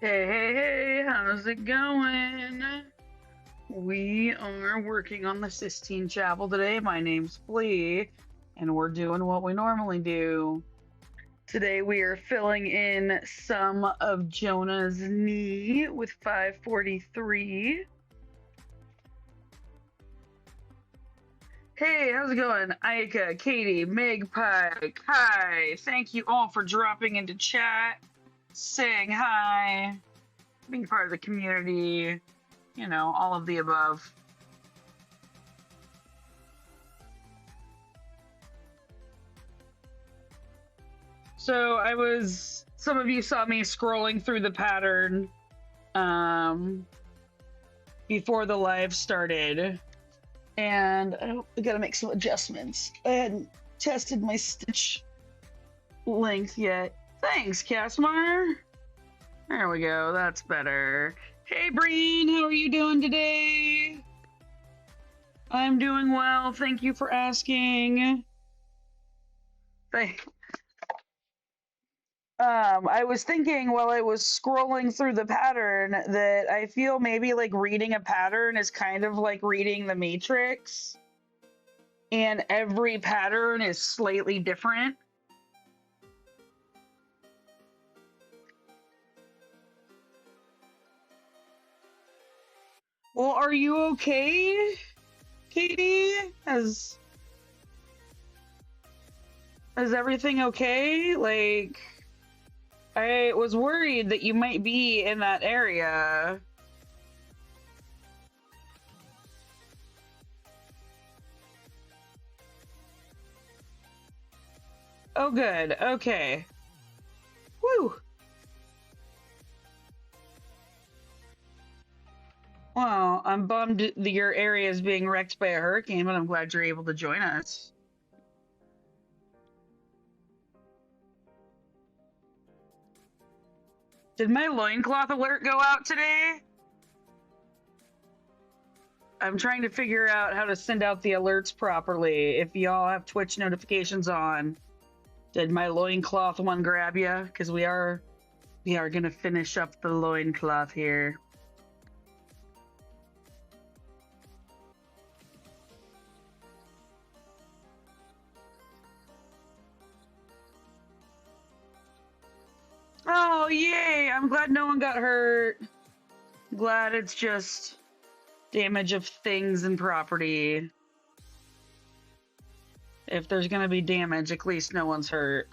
Hey, hey, hey, how's it going? We are working on the Sistine Chapel today. My name's Flea, and we're doing what we normally do. Today we are filling in some of Jonah's knee with 543. Hey, how's it going? Ika, Katie, Magpie, Kai. Thank you all for dropping into chat, saying hi, being part of the community. You know, all of the above. So some of you saw me scrolling through the pattern before the live started, and I gotta make some adjustments. I hadn't tested my stitch length yet. Thanks, Casmar. There we go, that's better. Hey, Breen, how are you doing today? I'm doing well, thank you for asking. I was thinking while I was scrolling through the pattern that I feel maybe like reading a pattern is kind of like reading the Matrix, and every pattern is slightly different. Well, are you okay, Katie? Is everything okay? Like, I was worried that you might be in that area. Oh, good. Okay. Woo! Well, I'm bummed that your area is being wrecked by a hurricane, but I'm glad you're able to join us. Did my loincloth alert go out today? I'm trying to figure out how to send out the alerts properly. If y'all have Twitch notifications on, did my loincloth one grab you? Because we are gonna finish up the loincloth here. Oh, yay! I'm glad no one got hurt. Glad it's just damage of things and property. If there's gonna be damage, at least no one's hurt.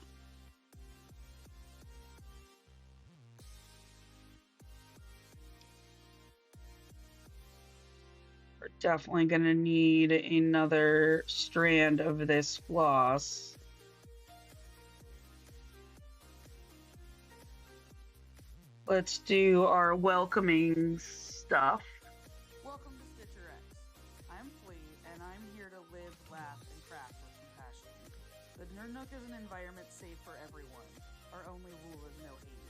We're definitely gonna need another strand of this floss. Let's do our welcoming stuff. Welcome to StitcherX. I'm Flea, and I'm here to live, laugh, and craft with compassion. The Nerd Nook is an environment safe for everyone. Our only rule is no hate.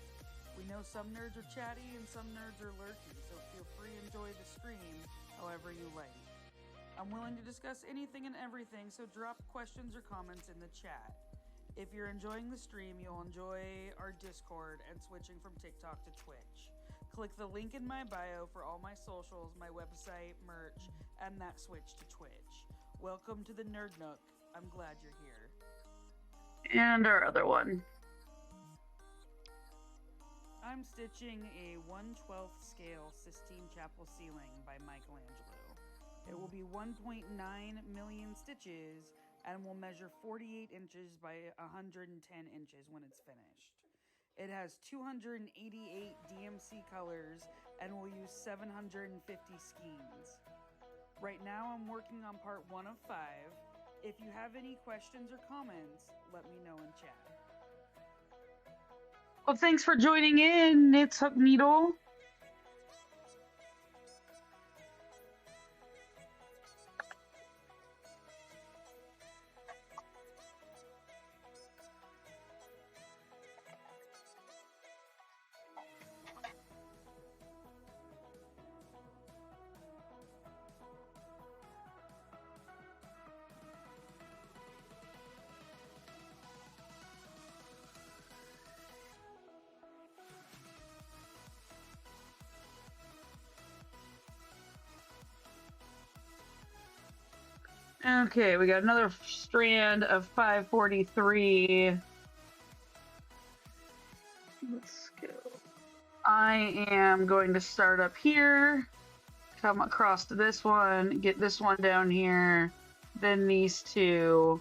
We know some nerds are chatty and some nerds are lurky, so feel free to enjoy the stream however you like. I'm willing to discuss anything and everything, so drop questions or comments in the chat. If you're enjoying the stream, you'll enjoy our Discord and switching from TikTok to Twitch. Click the link in my bio for all my socials, my website, merch, and that switch to Twitch. Welcome to the Nerd Nook. I'm glad you're here. And our other one. I'm stitching a 1/12 scale Sistine Chapel ceiling by Michelangelo. It will be 1.9 million stitches and will measure 48 inches by 110 inches when it's finished. It has 288 DMC colors and will use 750 skeins. Right now I'm working on part 1 of 5. If you have any questions or comments, let me know in chat. Well, thanks for joining in, Knits Hook Needle. Okay, we got another strand of 543. Let's go. I am going to start up here, come across to this one, get this one down here, then these two,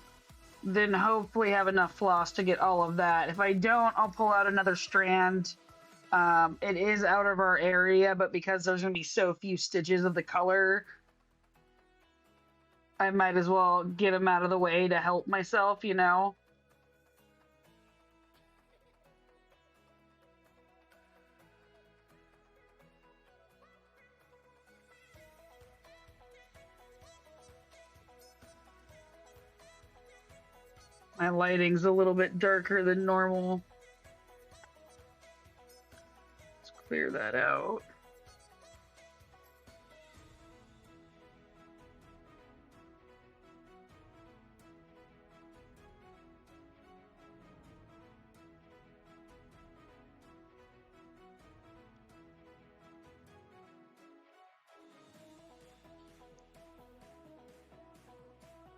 then hopefully have enough floss to get all of that. If I don't, I'll pull out another strand. It is out of our area, but because there's going to be so few stitches of the color, I might as well get them out of the way to help myself, you know? My lighting's a little bit darker than normal. Let's clear that out.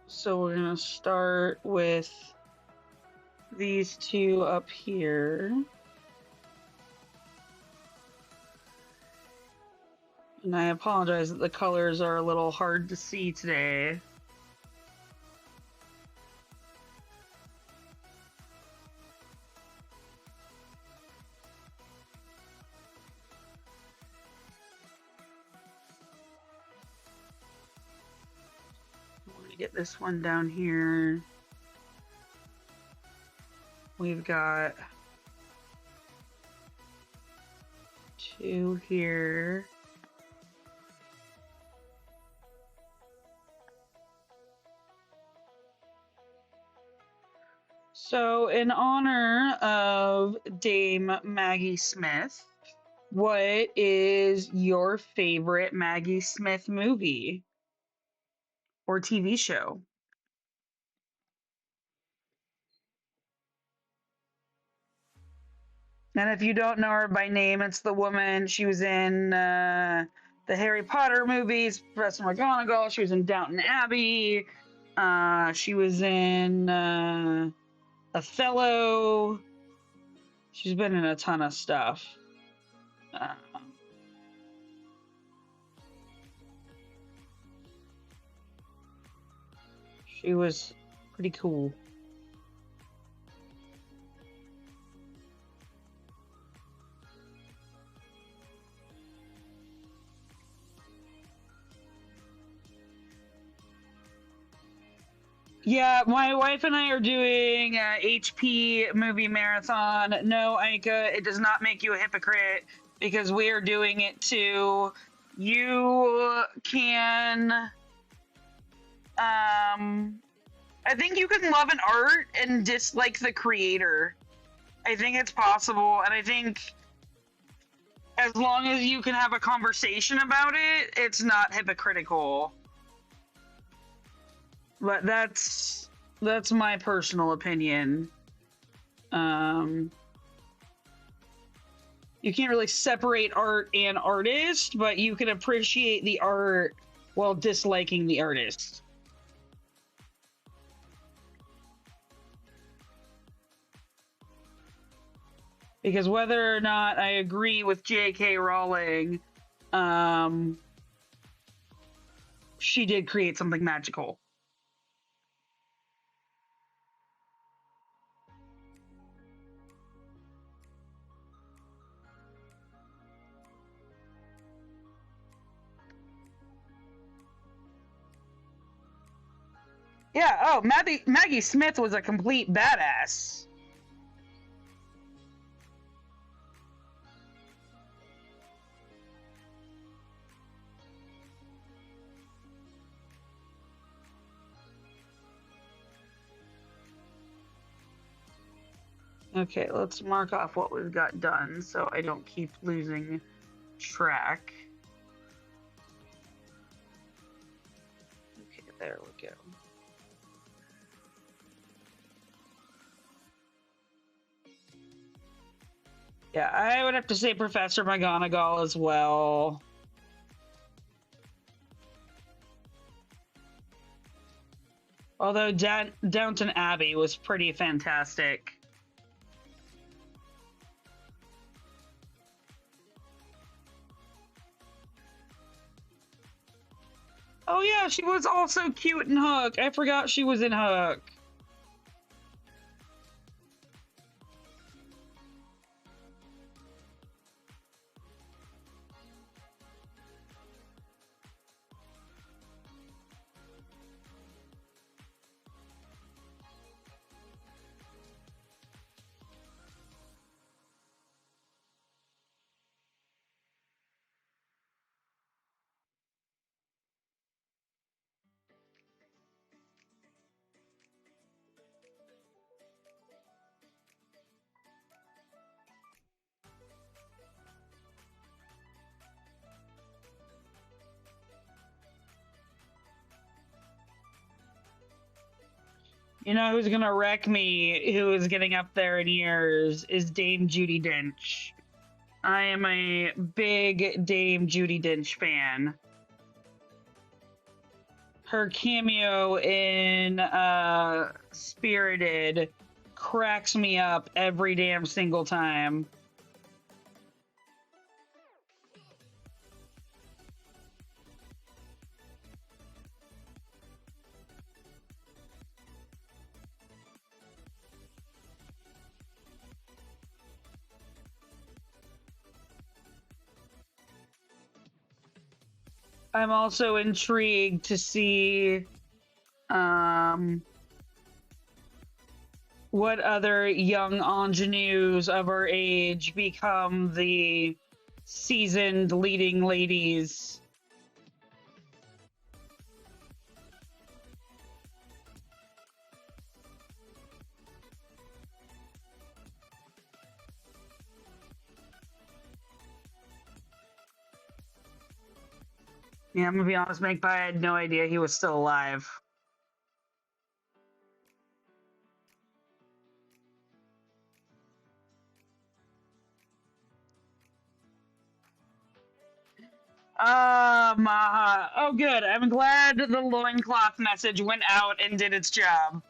So we're going to start with these two up here. And I apologize that the colors are a little hard to see today. Get this one down here. We've got two here. So in honor of Dame Maggie Smith, what is your favorite Maggie Smith movie or TV show? And if you don't know her by name, it's the woman. She was in the Harry Potter movies, Professor McGonagall. She was in Downton Abbey. She was in Othello. She's been in a ton of stuff. She was pretty cool. Yeah, my wife and I are doing HP movie marathon. No, Aika, it does not make you a hypocrite because we are doing it too. You can, I think you can love an art and dislike the creator. I think it's possible, and I think as long as you can have a conversation about it, it's not hypocritical. But that's my personal opinion. You can't really separate art and artist, but you can appreciate the art while disliking the artist. Because whether or not I agree with J.K. Rowling, she did create something magical. Yeah, oh, Maggie Smith was a complete badass. Okay, let's mark off what we've got done so I don't keep losing track. Okay, there we go. Yeah, I would have to say Professor McGonagall as well. Although Downton Abbey was pretty fantastic. Oh yeah, she was also cute in Hook. I forgot she was in Hook. You know who's gonna wreck me, who is getting up there in years, is Dame Judi Dench. I am a big Dame Judi Dench fan. Her cameo in Spirited cracks me up every damn single time. I'm also intrigued to see what other young ingenues of our age become the seasoned leading ladies. Yeah, I'm gonna be honest, Magpie, I had no idea he was still alive. Oh, good. I'm glad the loincloth message went out and did its job.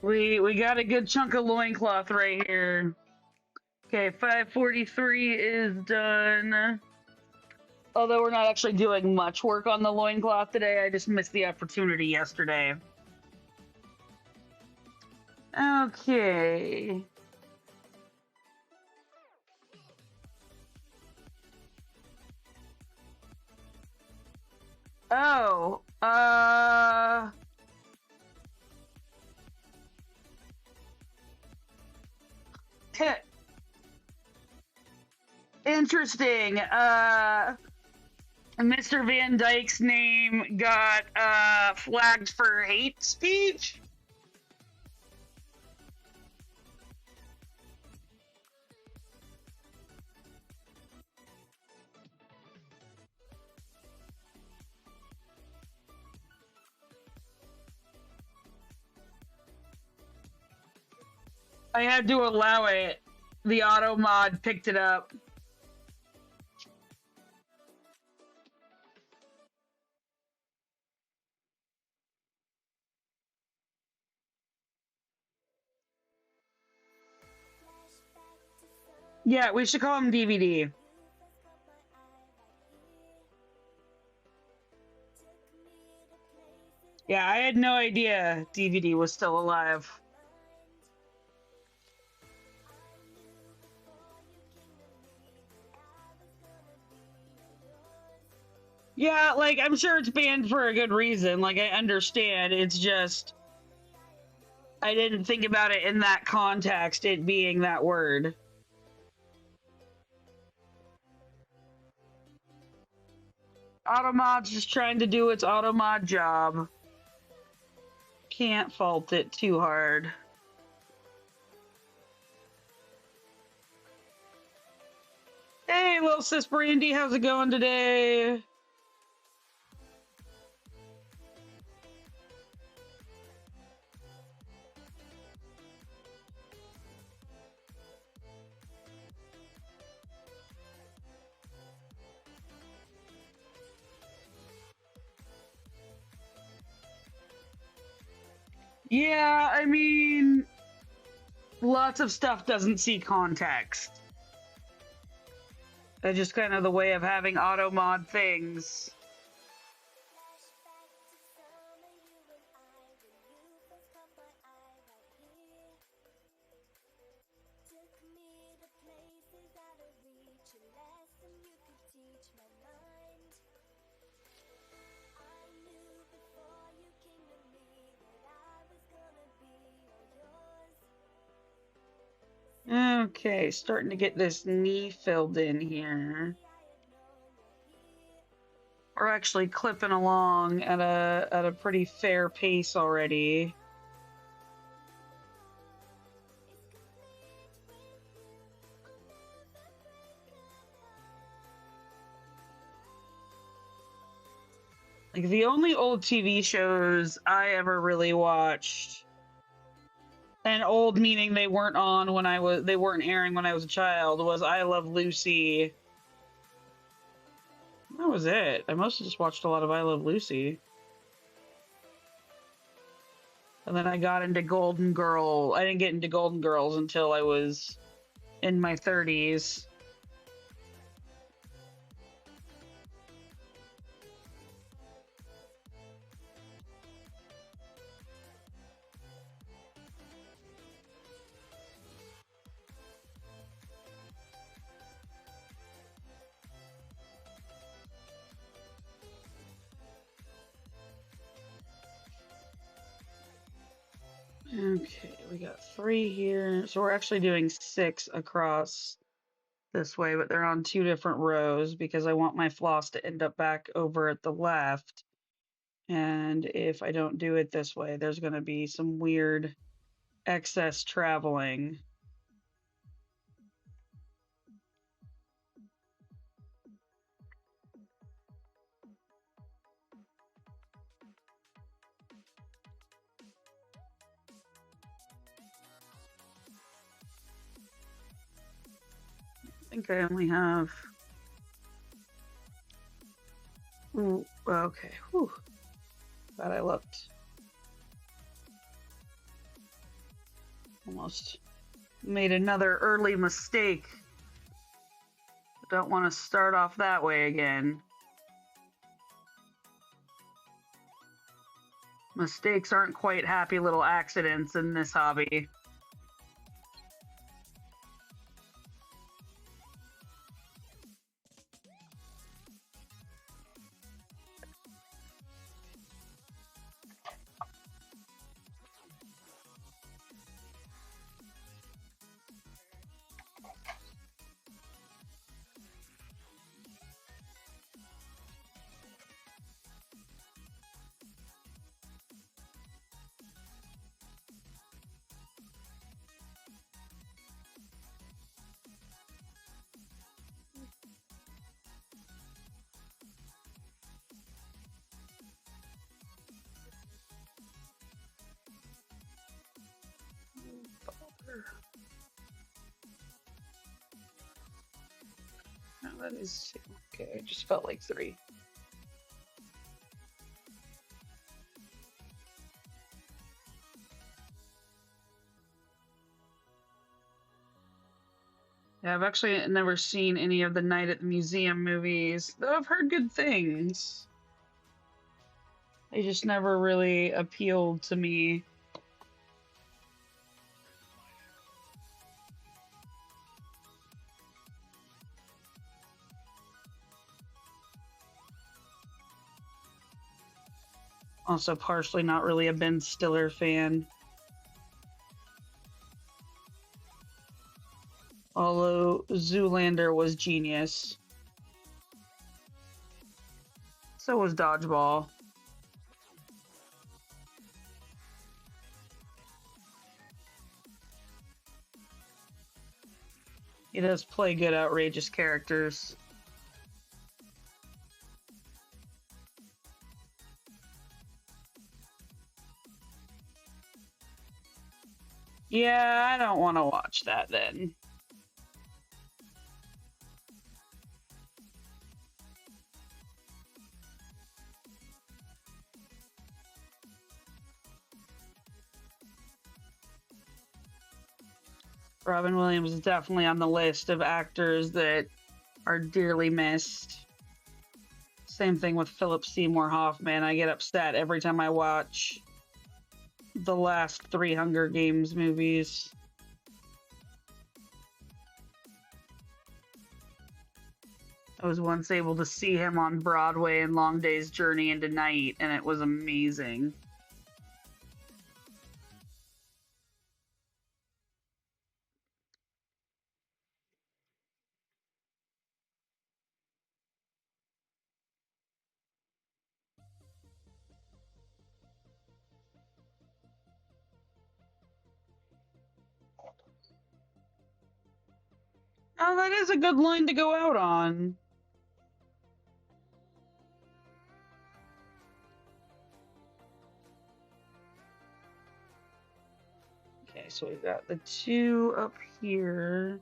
We got a good chunk of loincloth right here. Okay, 543 is done. Although we're not actually doing much work on the loincloth today, I just missed the opportunity yesterday. Okay. Oh, interesting. Mr. Van Dyke's name got flagged for hate speech. I had to allow it. The auto mod picked it up. Yeah, we should call him DVD. Yeah, I had no idea DVD was still alive. Yeah, like, I'm sure it's banned for a good reason. Like, I understand. It's just, I didn't think about it in that context, it being that word. Automod's just trying to do its automod job. Can't fault it too hard. Hey, little sis Brandy, how's it going today? Yeah, I mean, lots of stuff doesn't see context. That's just kind of the way of having auto mod things. Okay, starting to get this knee filled in here. We're actually clipping along at a pretty fair pace already. Like the only old TV shows I ever really watched, and old meaning they weren't airing when I was a child, was I Love Lucy. That was it. I mostly just watched a lot of I Love Lucy. And then I got into Golden Girl. I didn't get into Golden Girls until I was in my 30s. Okay, we got 3 here. So we're actually doing 6 across this way, but they're on 2 different rows because I want my floss to end up back over at the left. And if I don't do it this way, there's going to be some weird excess traveling. I think I only have... Ooh, okay. Whew. Glad I looked. Almost made another early mistake. Don't want to start off that way again. Mistakes aren't quite happy little accidents in this hobby. No, that is okay. I just felt like 3. Yeah, I've actually never seen any of the Night at the Museum movies, though I've heard good things. They just never really appealed to me. Also, partially not really a Ben Stiller fan. Although Zoolander was genius. So was Dodgeball. He does play good, outrageous characters. Yeah, I don't want to watch that then. Robin Williams is definitely on the list of actors that are dearly missed. Same thing with Philip Seymour Hoffman. I get upset every time I watch the last 3 Hunger Games movies. I was once able to see him on Broadway in Long Day's Journey into Night, and it was amazing. Oh, that is a good line to go out on. Okay, so we've got the 2 up here.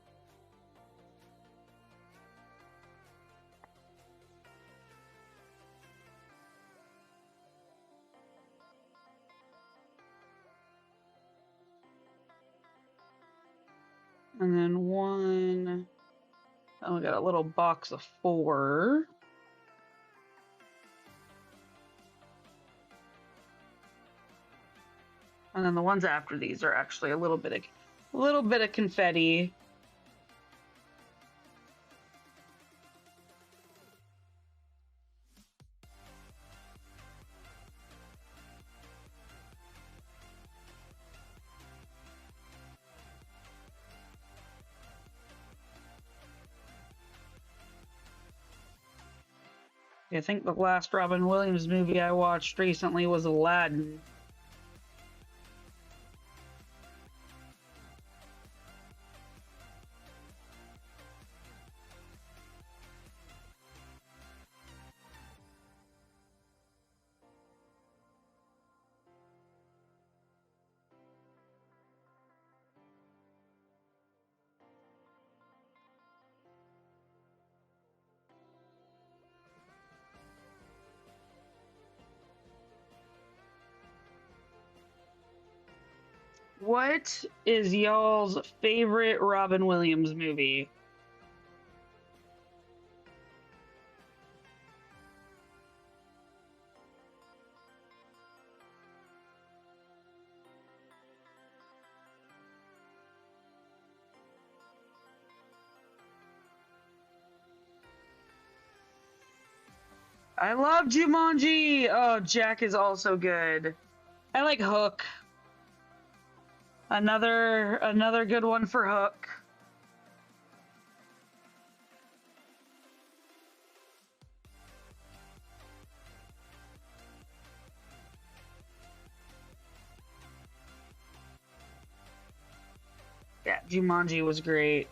And then 1. Oh, we got a little box of 4. And then the ones after these are actually a little bit of confetti. I think the last Robin Williams movie I watched recently was Aladdin. What is y'all's favorite Robin Williams movie? I love Jumanji. Oh, Jack is also good. I like Hook. Another good one for Hook. Yeah, Jumanji was great.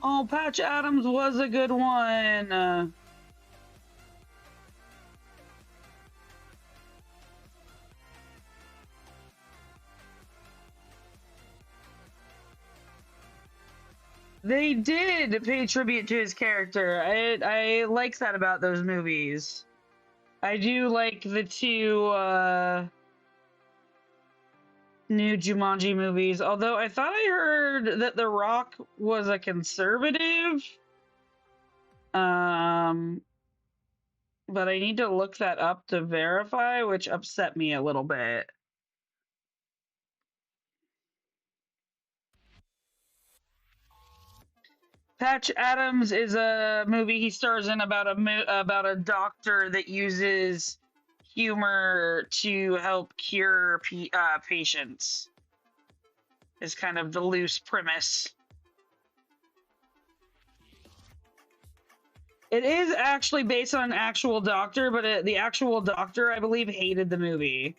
Oh, Patch Adams was a good one. They did pay tribute to his character. I like that about those movies. I do like the 2 new Jumanji movies, although I thought I heard that The Rock was a conservative. But I need to look that up to verify, which upset me a little bit. Patch Adams is a movie he stars in about a doctor that uses humor to help cure patients. Is kind of the loose premise. It is actually based on an actual doctor, but the actual doctor, I believe, hated the movie.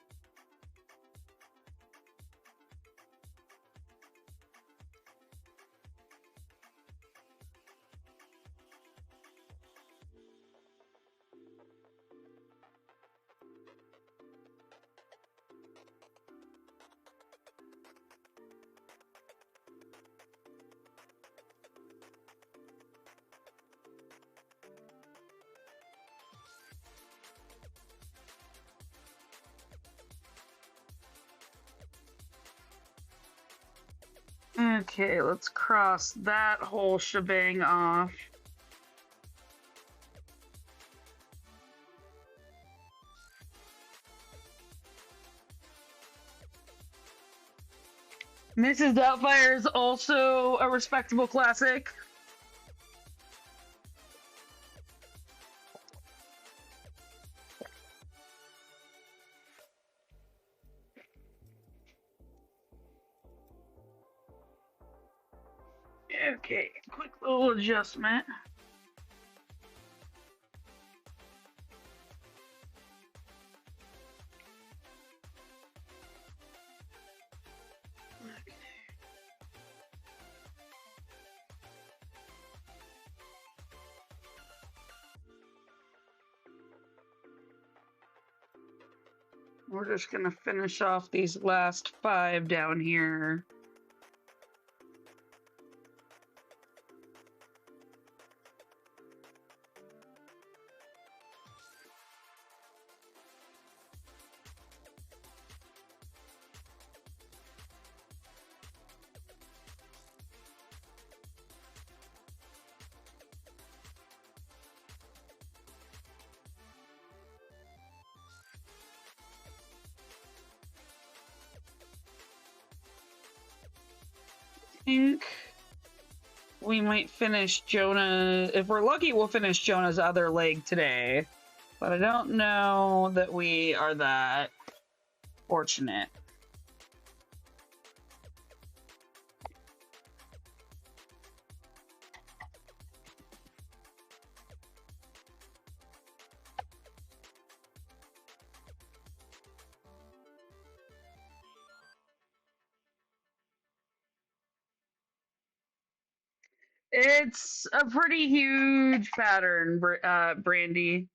Okay, let's cross that whole shebang off. Mrs. Doubtfire is also a respectable classic. Okay, quick little adjustment. We're just gonna finish off these last 5 down here. Think we might finish Jonah. If we're lucky, we'll finish Jonah's other leg today. But I don't know that we are that fortunate. It's a pretty huge pattern, Brandy.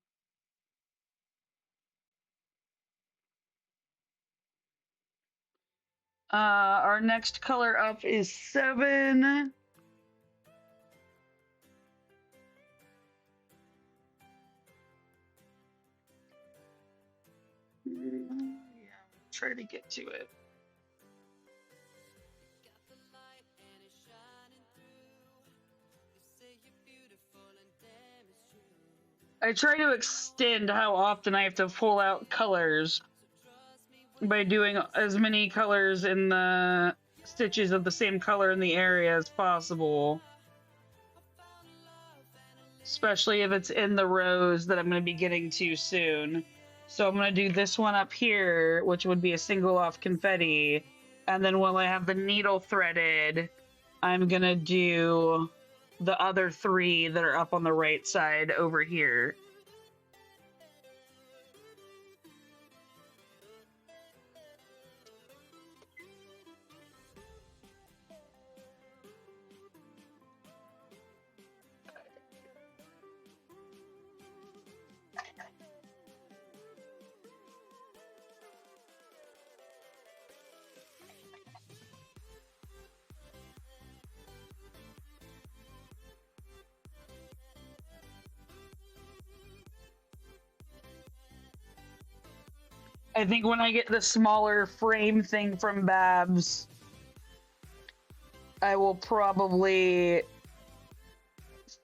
Our next color up is 7. Yeah, try to get to it. I try to extend how often I have to pull out colors by doing as many colors in the stitches of the same color in the area as possible. Especially if it's in the rows that I'm going to be getting to soon. So I'm going to do this one up here, which would be a single off confetti. And then while I have the needle threaded, I'm going to do the other 3 that are up on the right side over here. I think when I get the smaller frame thing from Babs, I will probably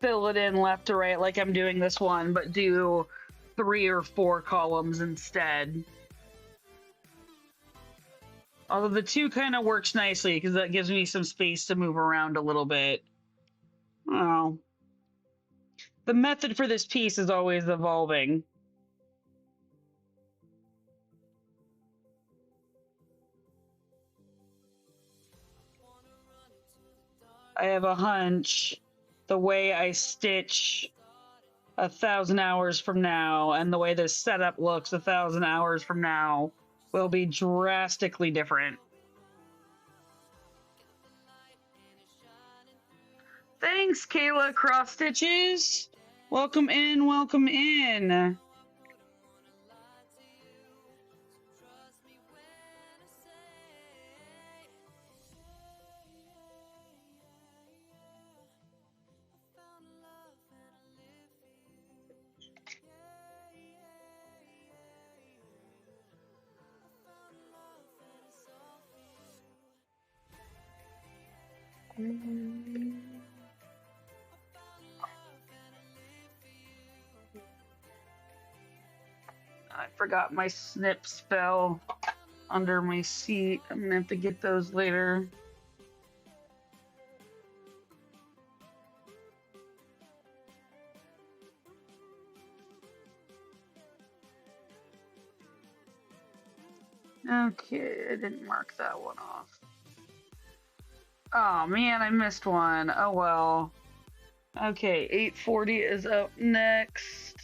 fill it in left to right like I'm doing this one, but do 3 or 4 columns instead. Although the 2 kind of works nicely because that gives me some space to move around a little bit. Oh. The method for this piece is always evolving. I have a hunch the way I stitch 1,000 hours from now and the way this setup looks 1,000 hours from now will be drastically different. Thanks, Kayla Cross Stitches. Welcome in, welcome in. I forgot my snips fell under my seat. I'm gonna have to get those later. Okay, I didn't mark that one off. Oh man, I missed one. Oh well. Okay, 840 is up next.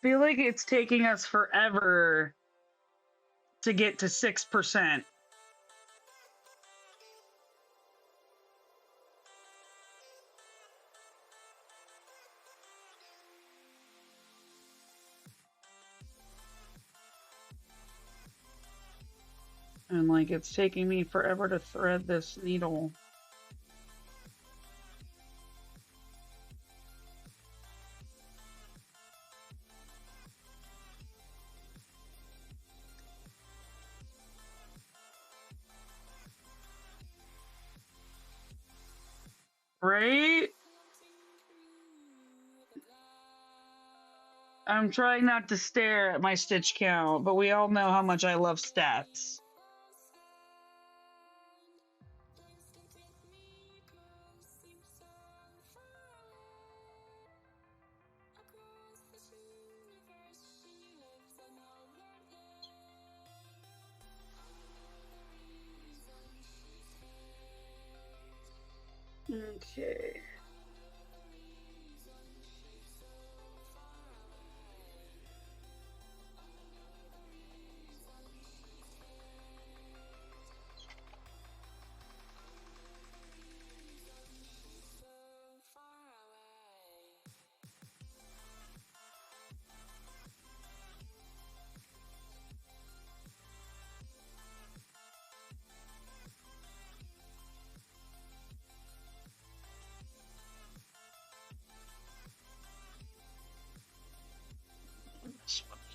Feel like it's taking us forever to get to 6%. And like it's taking me forever to thread this needle. Right? I'm trying not to stare at my stitch count, but we all know how much I love stats. Okay.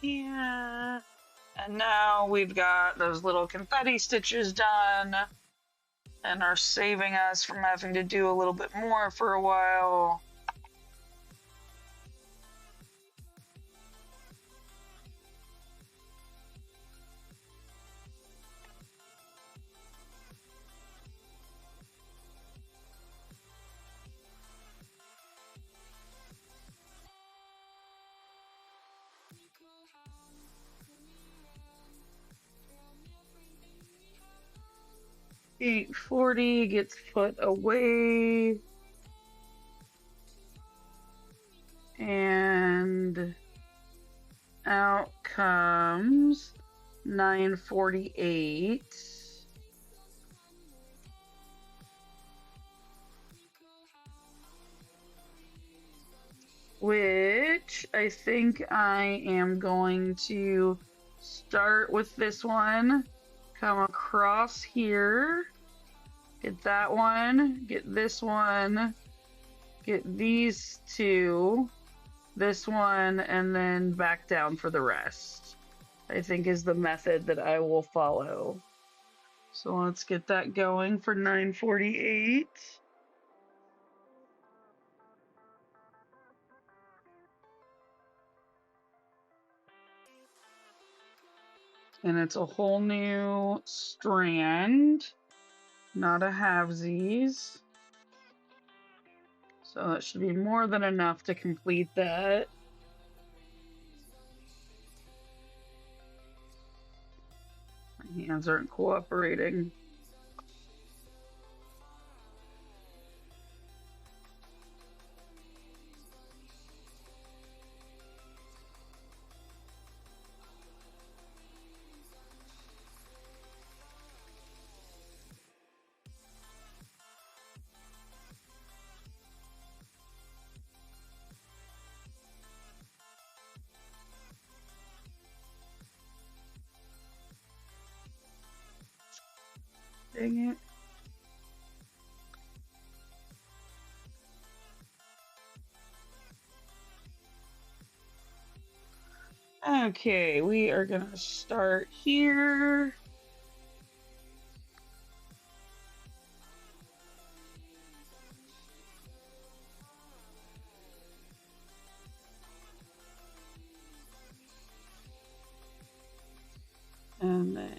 Yeah. And now we've got those little confetti stitches done and are saving us from having to do a little bit more for a while. $840 gets put away. And out comes 948. Which I think I am going to start with this one, come across here, get that one, get this one, get these two, this one, and then back down for the rest. I think is the method that I will follow. So let's get that going for 948. And it's a whole new strand, not a halvesies. So that should be more than enough to complete that. hands aren't cooperating. Dang it. Okay, we are gonna start here. And then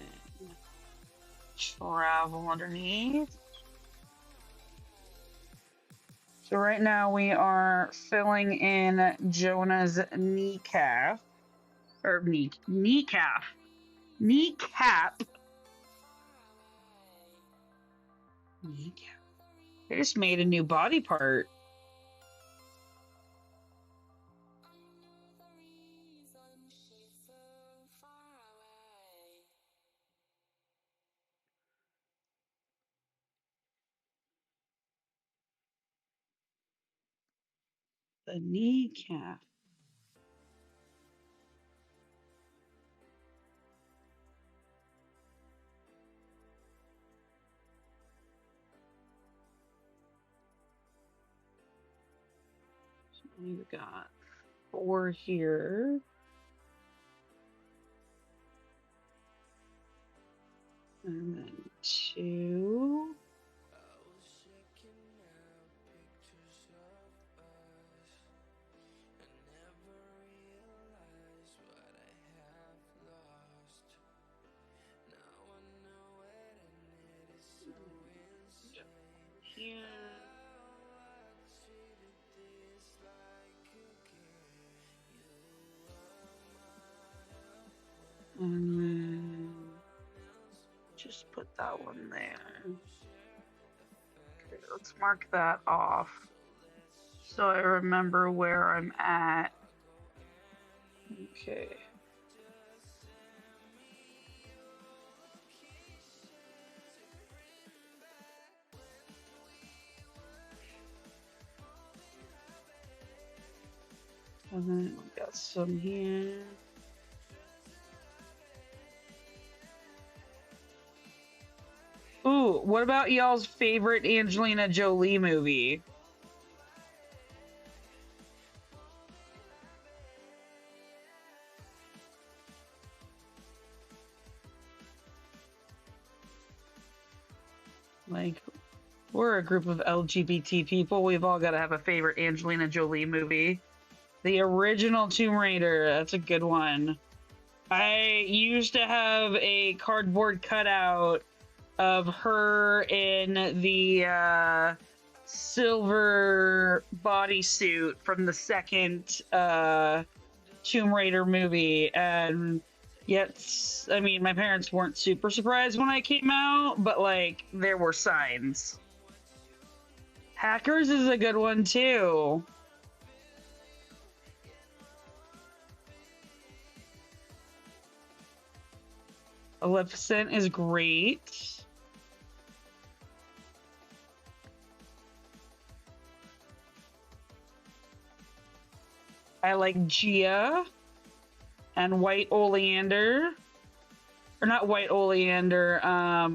travel underneath. So right now we are filling in Jonah's kneecap. Or kneecap. Kneecap. Kneecap. They just made a new body part. The kneecap. So we've got 4 here. And then 2. Here. And then just put that one there. Okay, let's mark that off so I remember where I'm at. Okay. And then we got some here. Ooh, what about y'all's favorite Angelina Jolie movie? Like, we're a group of LGBT people. We've all got to have a favorite Angelina Jolie movie. The original Tomb Raider, that's a good one. I used to have a cardboard cutout of her in the silver bodysuit from the second Tomb Raider movie, and yet, I mean, my parents weren't super surprised when I came out, but like, there were signs. Hackers is a good one too. Maleficent is great. I like Gia and White Oleander. Or not White Oleander. I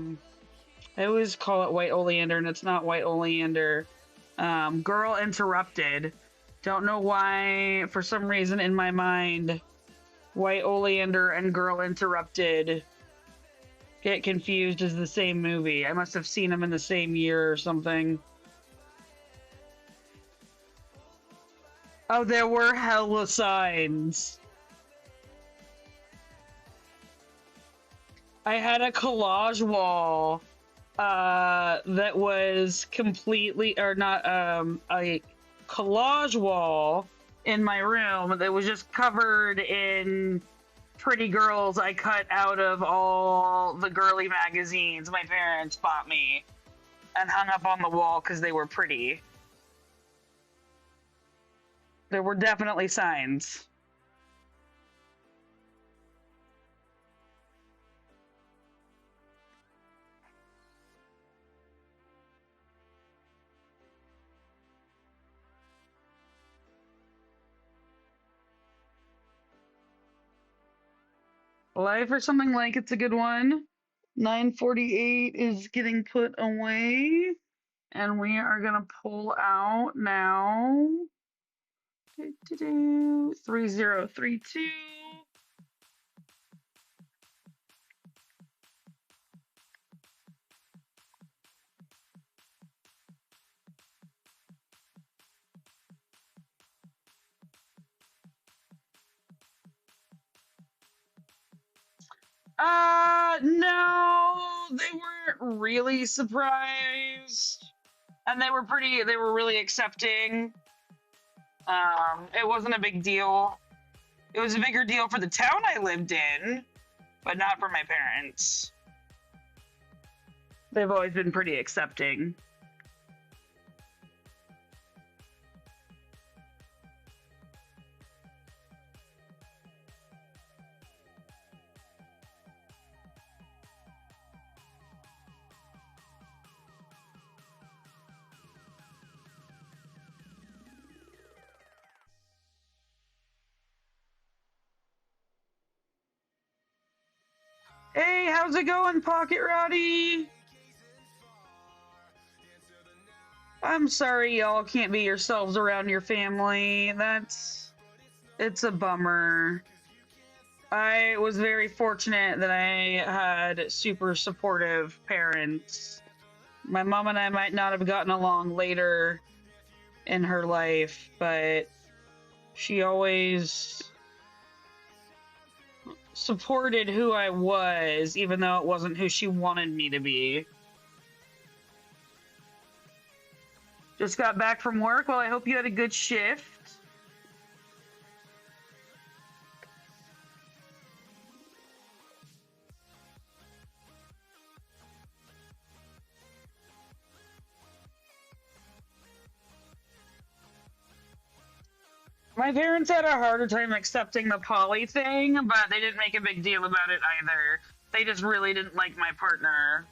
always call it White Oleander, and it's not White Oleander. Girl Interrupted. Don't know why, for some reason in my mind, White Oleander and Girl Interrupted get confused as the same movie. I must have seen them in the same year or something. Oh, there were hella signs. I had a collage wall that was completely, or not, a collage wall in my room that was just covered in pretty girls I cut out of all the girly magazines my parents bought me and hung up on the wall because they were pretty. There were definitely signs. Life or something like it's a good one. 948 is getting put away. And we are going to pull out now. 3032. No, they weren't really surprised. And they were really accepting. It wasn't a big deal. It was a bigger deal for the town I lived in, but not for my parents. They've always been pretty accepting. Hey, how's it going, Pocket Roddy? I'm sorry y'all can't be yourselves around your family. It's a bummer. I was very fortunate that I had super supportive parents. My mom and I might not have gotten along later in her life, but she always supported who I was, even though it wasn't who she wanted me to be. Just got back from work. Well, I hope you had a good shift. My parents had a harder time accepting the poly thing, but they didn't make a big deal about it either. They just really didn't like my partner.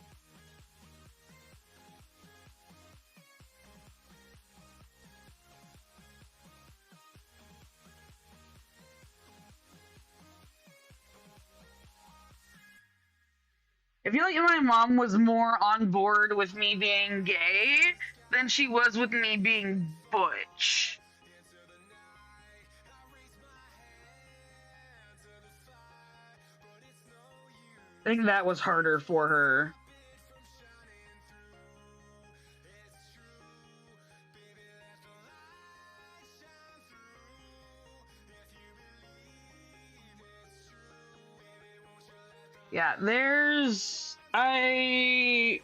I feel like my mom was more on board with me being gay than she was with me being butch. I think that was harder for her. Yeah, I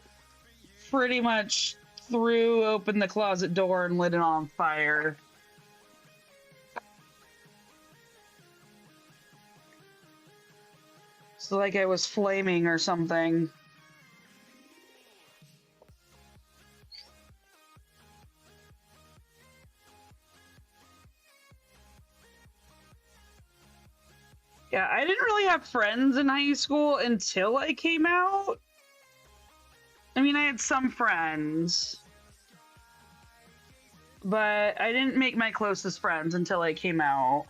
pretty much threw open the closet door and lit it on fire. It's like I was flaming or something. Yeah, I didn't really have friends in high school until I came out. I mean, I had some friends, but I didn't make my closest friends until I came out.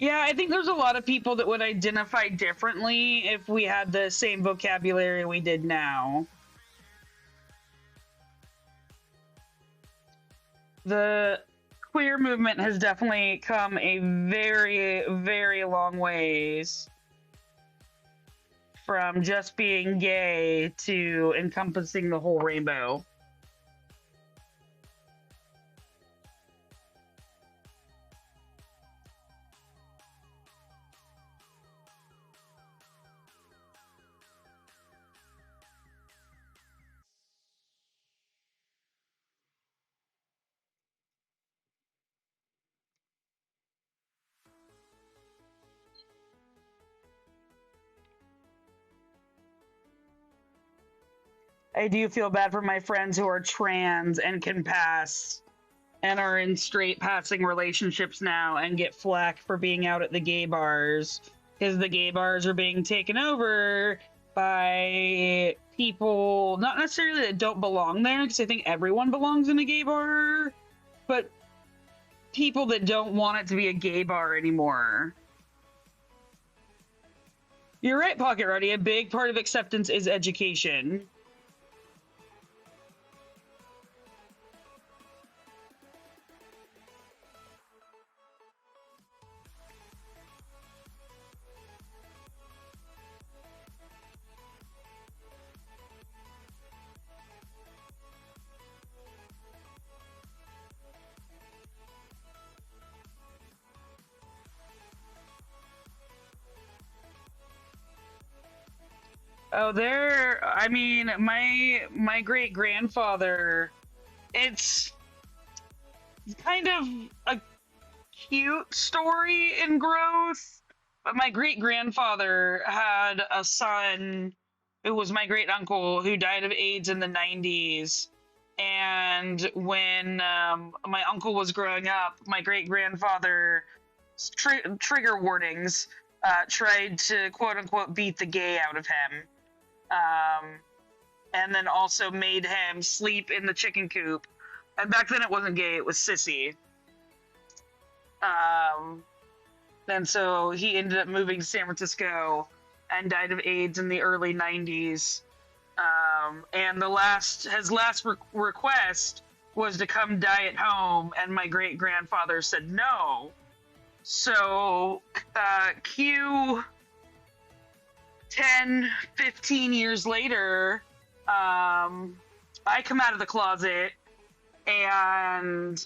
Yeah, I think there's a lot of people that would identify differently if we had the same vocabulary we did now. The queer movement has definitely come a very, very long ways from just being gay to encompassing the whole rainbow. I do feel bad for my friends who are trans and can pass and are in straight passing relationships now and get flack for being out at the gay bars because the gay bars are being taken over by people not necessarily that don't belong there, because I think everyone belongs in a gay bar, but people that don't want it to be a gay bar anymore. You're right, Pocket Ruddy. A big part of acceptance is education. Oh, I mean, my great grandfather, it's kind of a cute story in growth, but my great grandfather had a son who was my great uncle who died of AIDS in the 90s. And when my uncle was growing up, my great grandfather, trigger warnings, tried to quote unquote beat the gay out of him. And then also made him sleep in the chicken coop. And back then it wasn't gay, it was sissy. And so he ended up moving to San Francisco and died of AIDS in the early 90s. And his last request was to come die at home, and my great grandfather said no. So, cue 10, 15 years later, I come out of the closet, and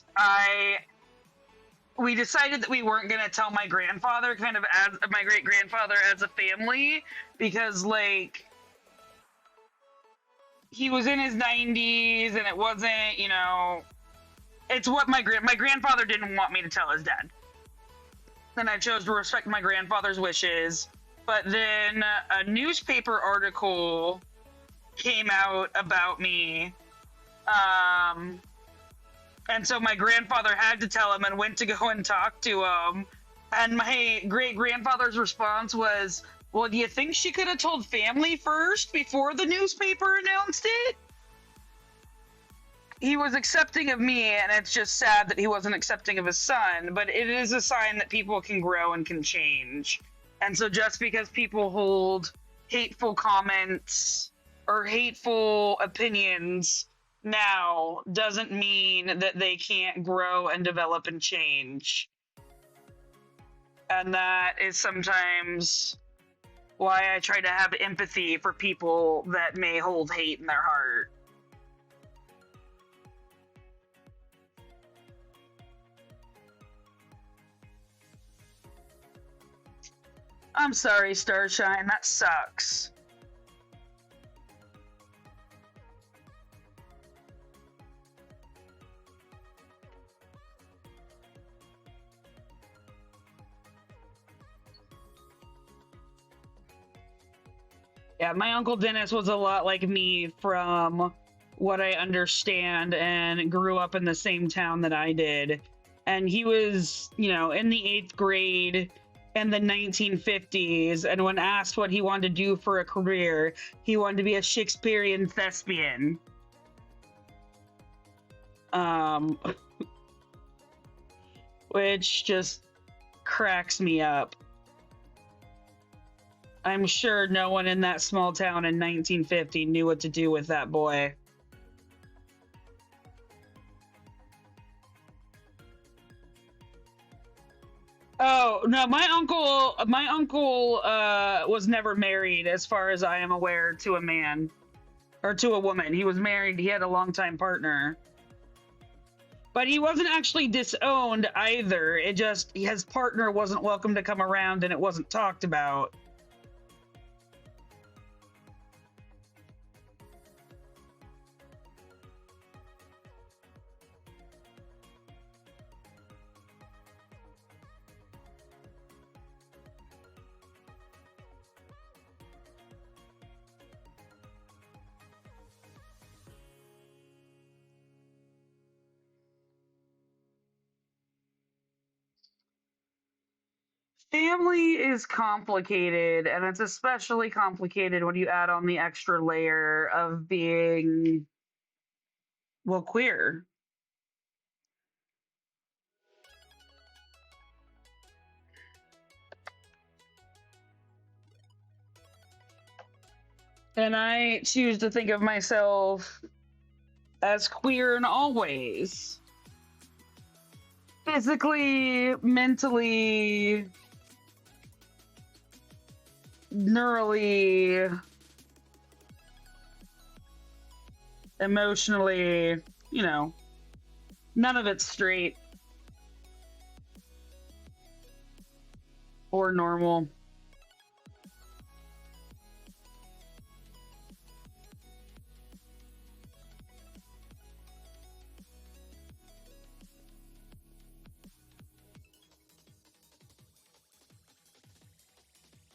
we decided that we weren't going to tell my grandfather, kind of as my great grandfather, as a family, because like he was in his 90s and it wasn't, it's what my grandfather didn't want me to tell his dad. Then I chose to respect my grandfather's wishes. But then a newspaper article came out about me. And so my grandfather had to tell him and went to go and talk to him. And my great-grandfather's response was, well, do you think she could have told family first before the newspaper announced it? He was accepting of me, and it's just sad that he wasn't accepting of his son, but it is a sign that people can grow and can change. And so just because people hold hateful comments or hateful opinions now doesn't mean that they can't grow and develop and change. And that is sometimes why I try to have empathy for people that may hold hate in their heart. I'm sorry, Starshine, that sucks. Yeah, my Uncle Dennis was a lot like me from what I understand, and grew up in the same town that I did. And he was, in the 8th grade in the 1950s, and when asked what he wanted to do for a career, he wanted to be a Shakespearean thespian. Which just cracks me up. I'm sure no one in that small town in 1950 knew what to do with that boy. Oh, no, my uncle was never married, as far as I am aware, to a man. Or to a woman. He was married, he had a longtime partner. But he wasn't actually disowned either. It just, his partner wasn't welcome to come around and it wasn't talked about. Family is complicated, and it's especially complicated when you add on the extra layer of being, well, queer. And I choose to think of myself as queer in all ways, physically, mentally, neurally, emotionally, you know, none of it's straight or normal.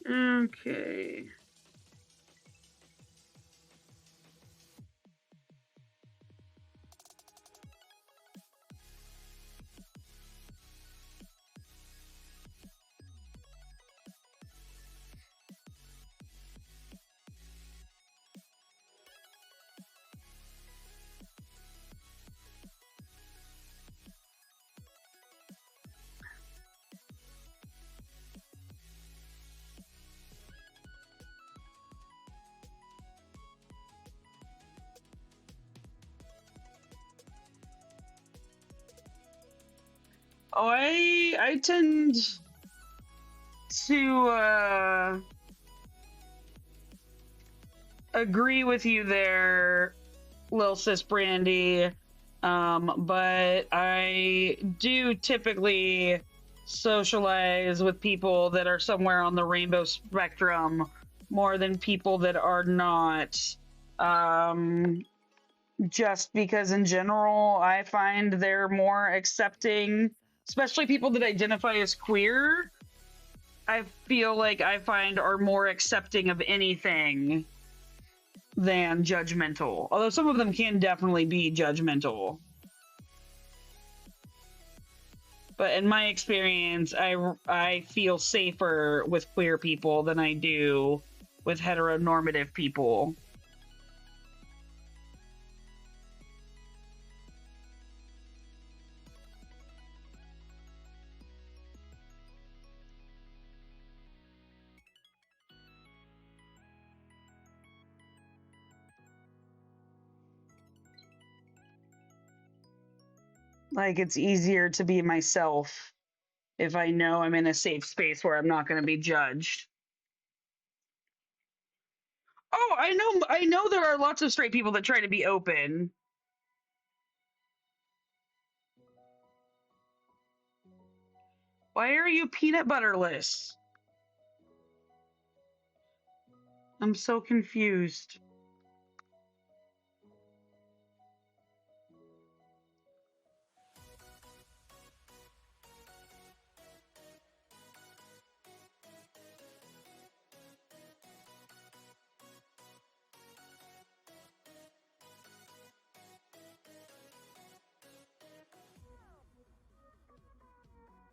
Okay. Oh, I tend to agree with you there, Lil Sis Brandy. But I do typically socialize with people that are somewhere on the rainbow spectrum more than people that are not. Um, just because in general, I find they're more accepting, especially people that identify as queer. I feel like I find are more accepting of anything than judgmental. Although some of them can definitely be judgmental. But in my experience, I feel safer with queer people than I do with heteronormative people. Like it's easier to be myself if I know I'm in a safe space where I'm not going to be judged. Oh, I know there are lots of straight people that try to be open. Why are you peanut butterless? I'm so confused.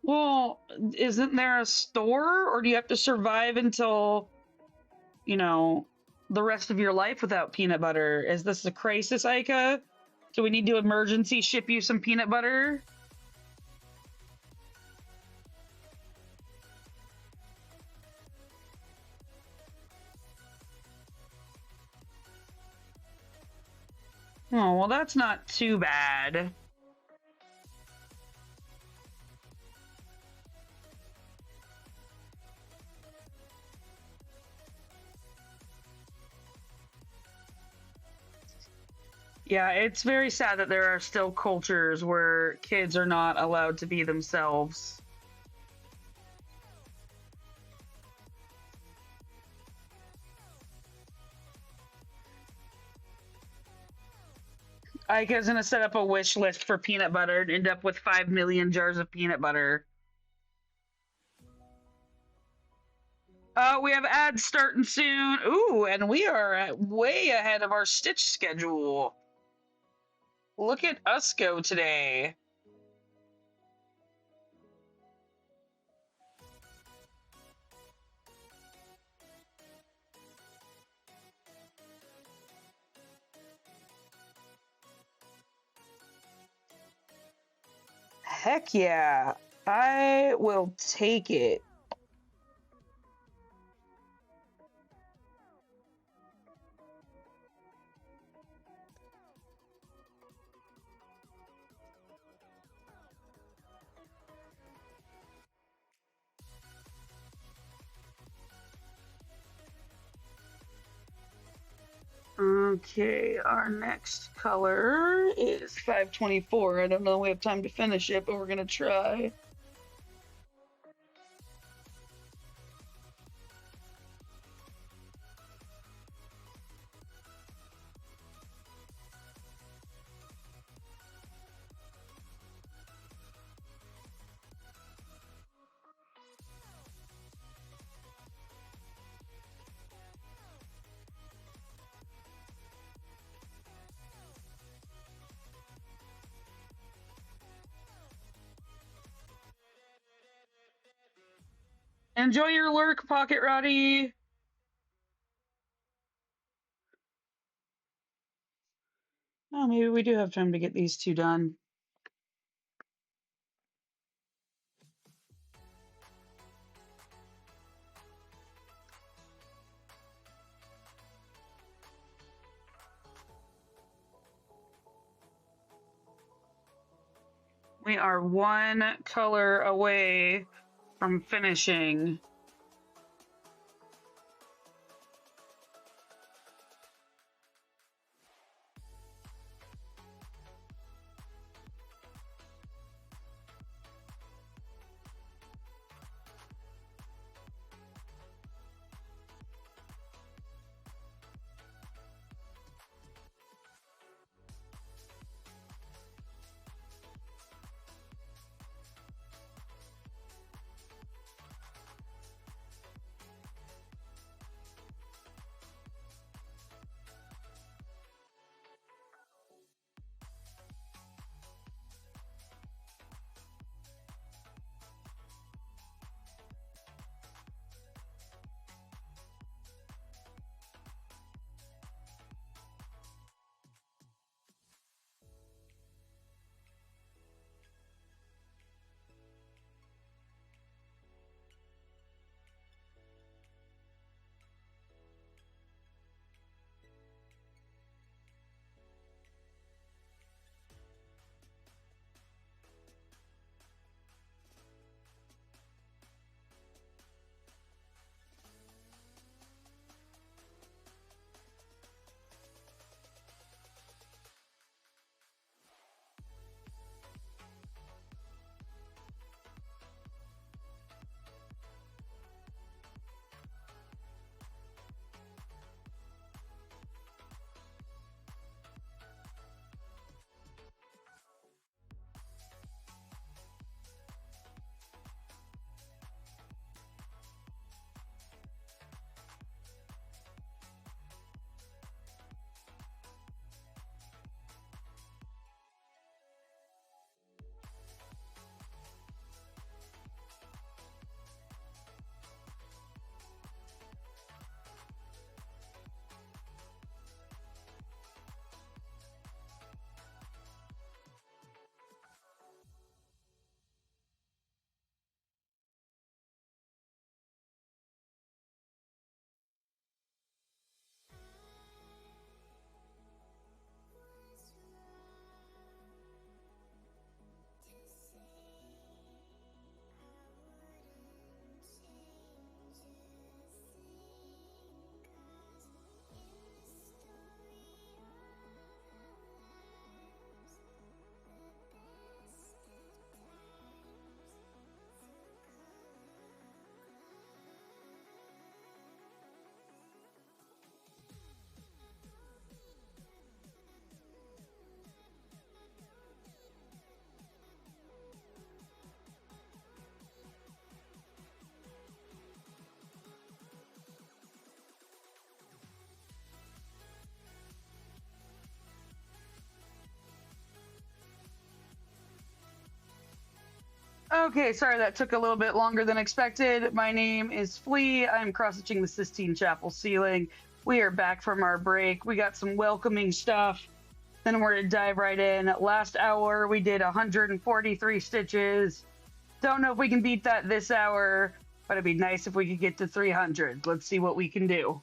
Well, isn't there a store, or do you have to survive until, you know, the rest of your life without peanut butter? Is this a crisis, Ica? Do we need to emergency ship you some peanut butter? Oh, well, that's not too bad. Yeah, it's very sad that there are still cultures where kids are not allowed to be themselves. Ica's gonna set up a wish list for peanut butter and end up with 5 million jars of peanut butter. We have ads starting soon. Ooh, and we are way ahead of our Stitch schedule. Look at us go today. Heck yeah. I will take it. Okay, our next color is 524. I don't know if we have time to finish it, but we're gonna try. Enjoy your lurk, Pocket Roddy. Oh, maybe we do have time to get these two done. We are one color away from finishing. Okay, sorry that took a little bit longer than expected. My name is Flea. I'm cross-stitching the Sistine Chapel ceiling. We are back from our break. We got some welcoming stuff. Then we're gonna dive right in. Last hour we did 143 stitches. Don't know if we can beat that this hour, but it'd be nice if we could get to 300. Let's see what we can do.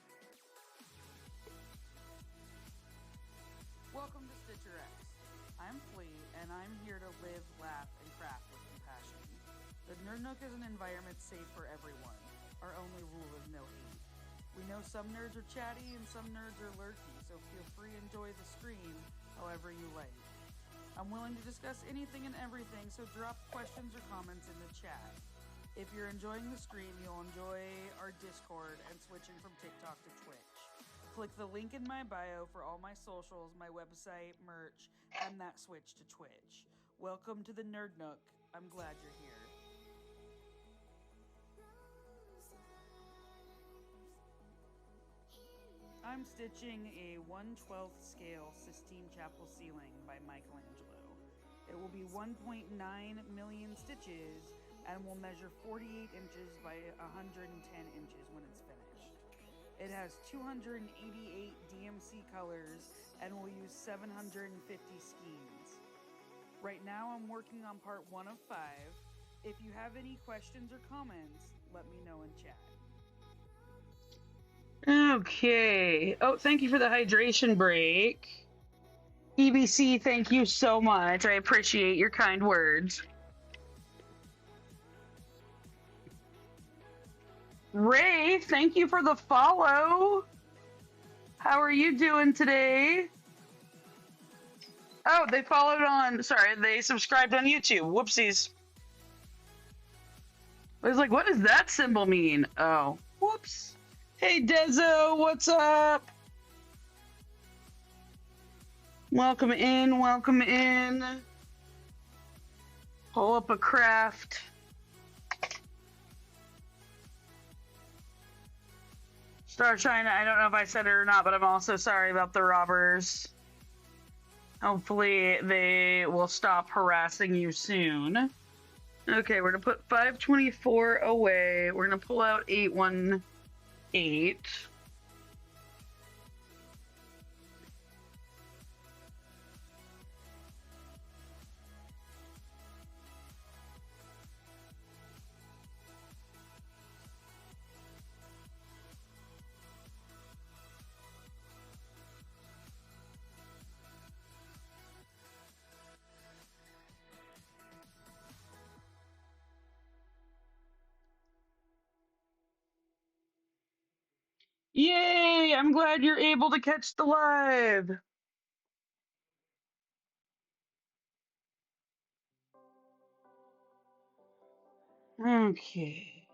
Welcome to StitcherX. I'm Flea, and I'm here to live, laugh, and craft with compassion. The Nerd Nook is an environment safe for everyone. Our only rule is no hate. We know some nerds are chatty and some nerds are lurky, so feel free to enjoy the stream however you like. I'm willing to discuss anything and everything, so drop questions or comments in the chat. If you're enjoying the stream, you'll enjoy our Discord and switching from TikTok to Twitch. Click the link in my bio for all my socials, my website, merch, and that switch to Twitch. Welcome to the Nerd Nook. I'm glad you're here. I'm stitching a 1/12 scale Sistine Chapel ceiling by Michelangelo. It will be 1.9 million stitches and will measure 48 inches by 110 inches when it's finished. It has 288 DMC colors and will use 750 skeins. Right now I'm working on part 1 of 5. If you have any questions or comments, let me know in chat. Okay. Oh, thank you for the hydration break. EBC, thank you so much. I appreciate your kind words. Ray, thank you for the follow. How are you doing today? Oh, they followed on, sorry, they subscribed on YouTube. Whoopsies. I was like, what does that symbol mean? Oh, whoops. Hey, Dezo, what's up? Welcome in, welcome in. Pull up a craft. Starshine, I don't know if I said it or not, but I'm also sorry about the robbers. Hopefully they will stop harassing you soon. Okay, we're gonna put 524 away. We're gonna pull out 818. Yay! I'm glad you're able to catch the live. Okay.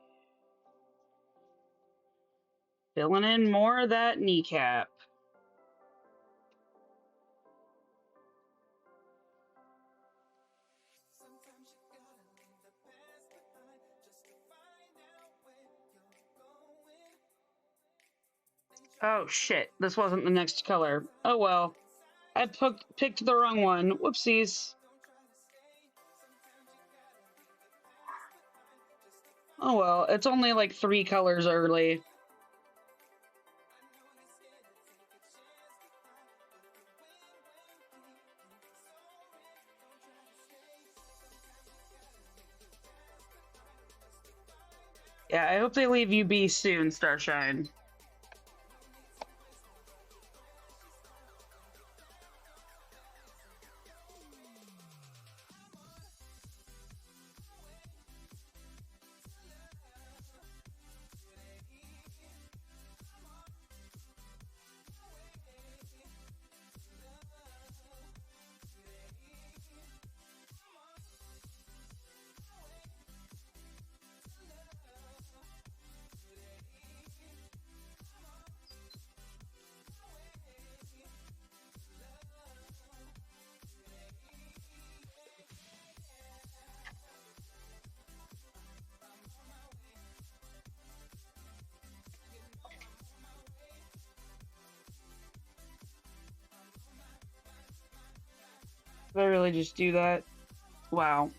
Filling in more of that kneecap. Oh shit, this wasn't the next color. Oh well. I picked the wrong one. Whoopsies. Oh well, it's only like 3 colors early. Yeah, I hope they leave you be soon, Starshine. Did I really just do that? Wow.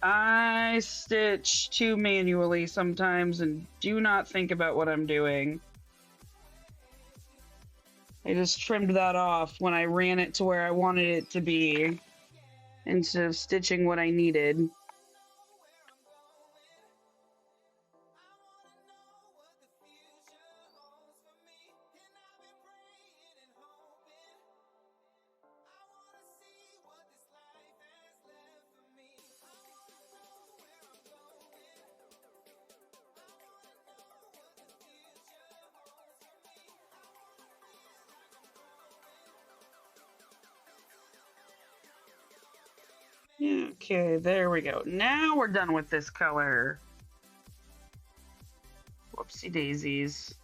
I stitch too manually sometimes and do not think about what I'm doing. I just trimmed that off when I ran it to where I wanted it to be instead of stitching what I needed. Okay, there we go. Now we're done with this color. Whoopsie daisies.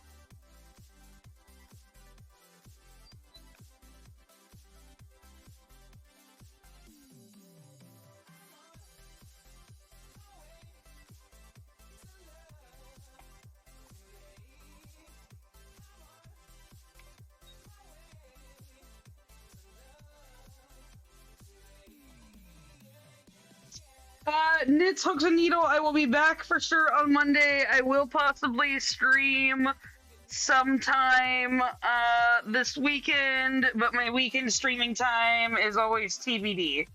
Knits, Hooks, and Needle, I will be back for sure on Monday. I will possibly stream sometime this weekend, but my weekend streaming time is always TBD.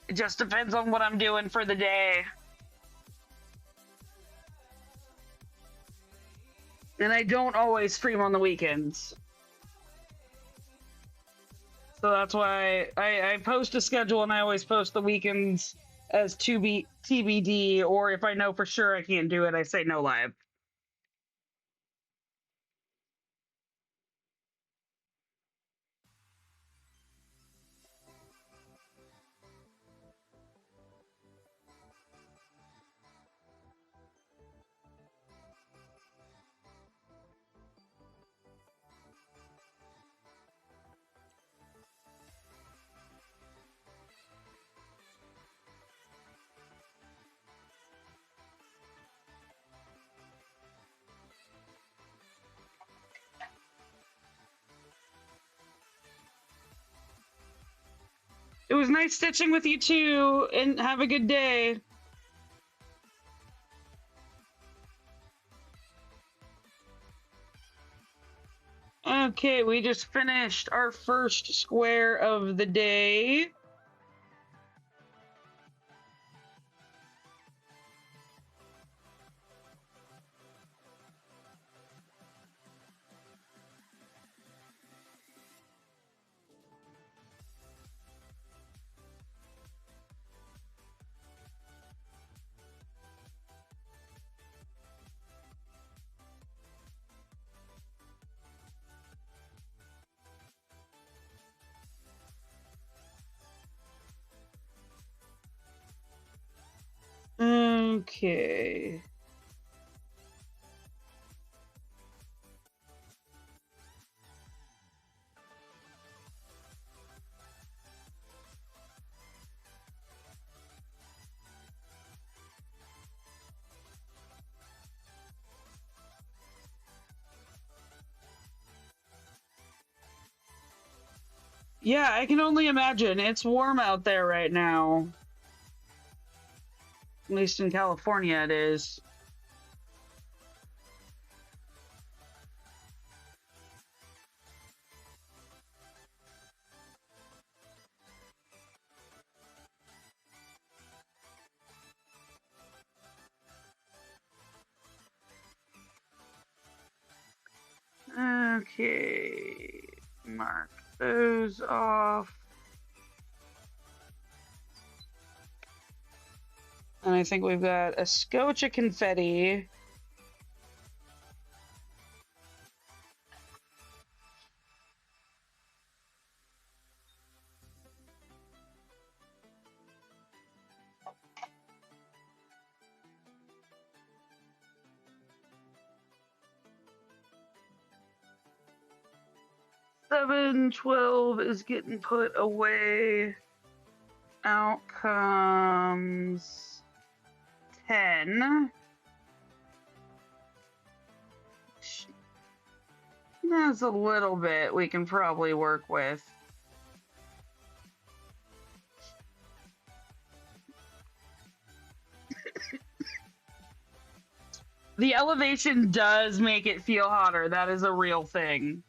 It just depends on what I'm doing for the day. And I don't always stream on the weekends. So that's why I post a schedule and I always post the weekends as TBD, or if I know for sure I can't do it, I say no live. It was nice stitching with you too, and have a good day. Okay, we just finished our first square of the day. Okay. Yeah, I can only imagine. It's warm out there right now. At least in California it is. Okay. Mark those off. And I think we've got a scotch of confetti. Seven, 12 is getting put away. Out comes 10. That's a little bit we can probably work with. The elevation does make it feel hotter. That is a real thing.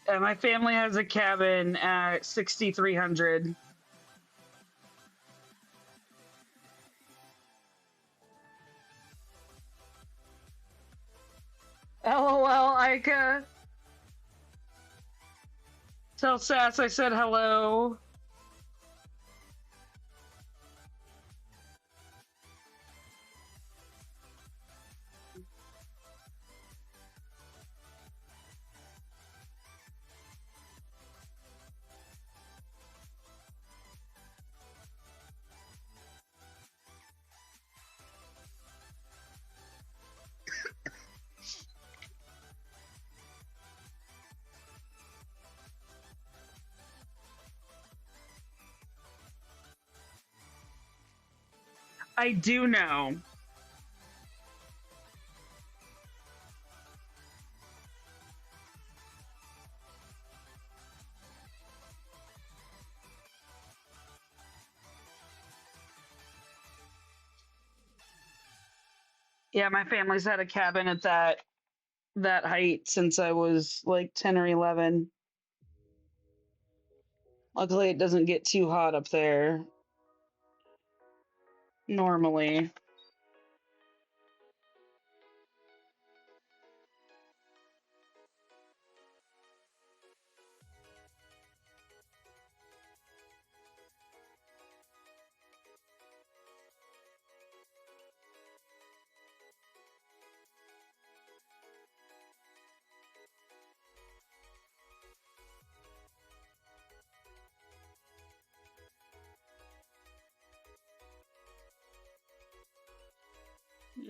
My family has a cabin at 6,300. LOL, Ica. Tell Sass I said hello. I do know. Yeah, my family's had a cabin at that height since I was like 10 or 11. Luckily, it doesn't get too hot up there normally.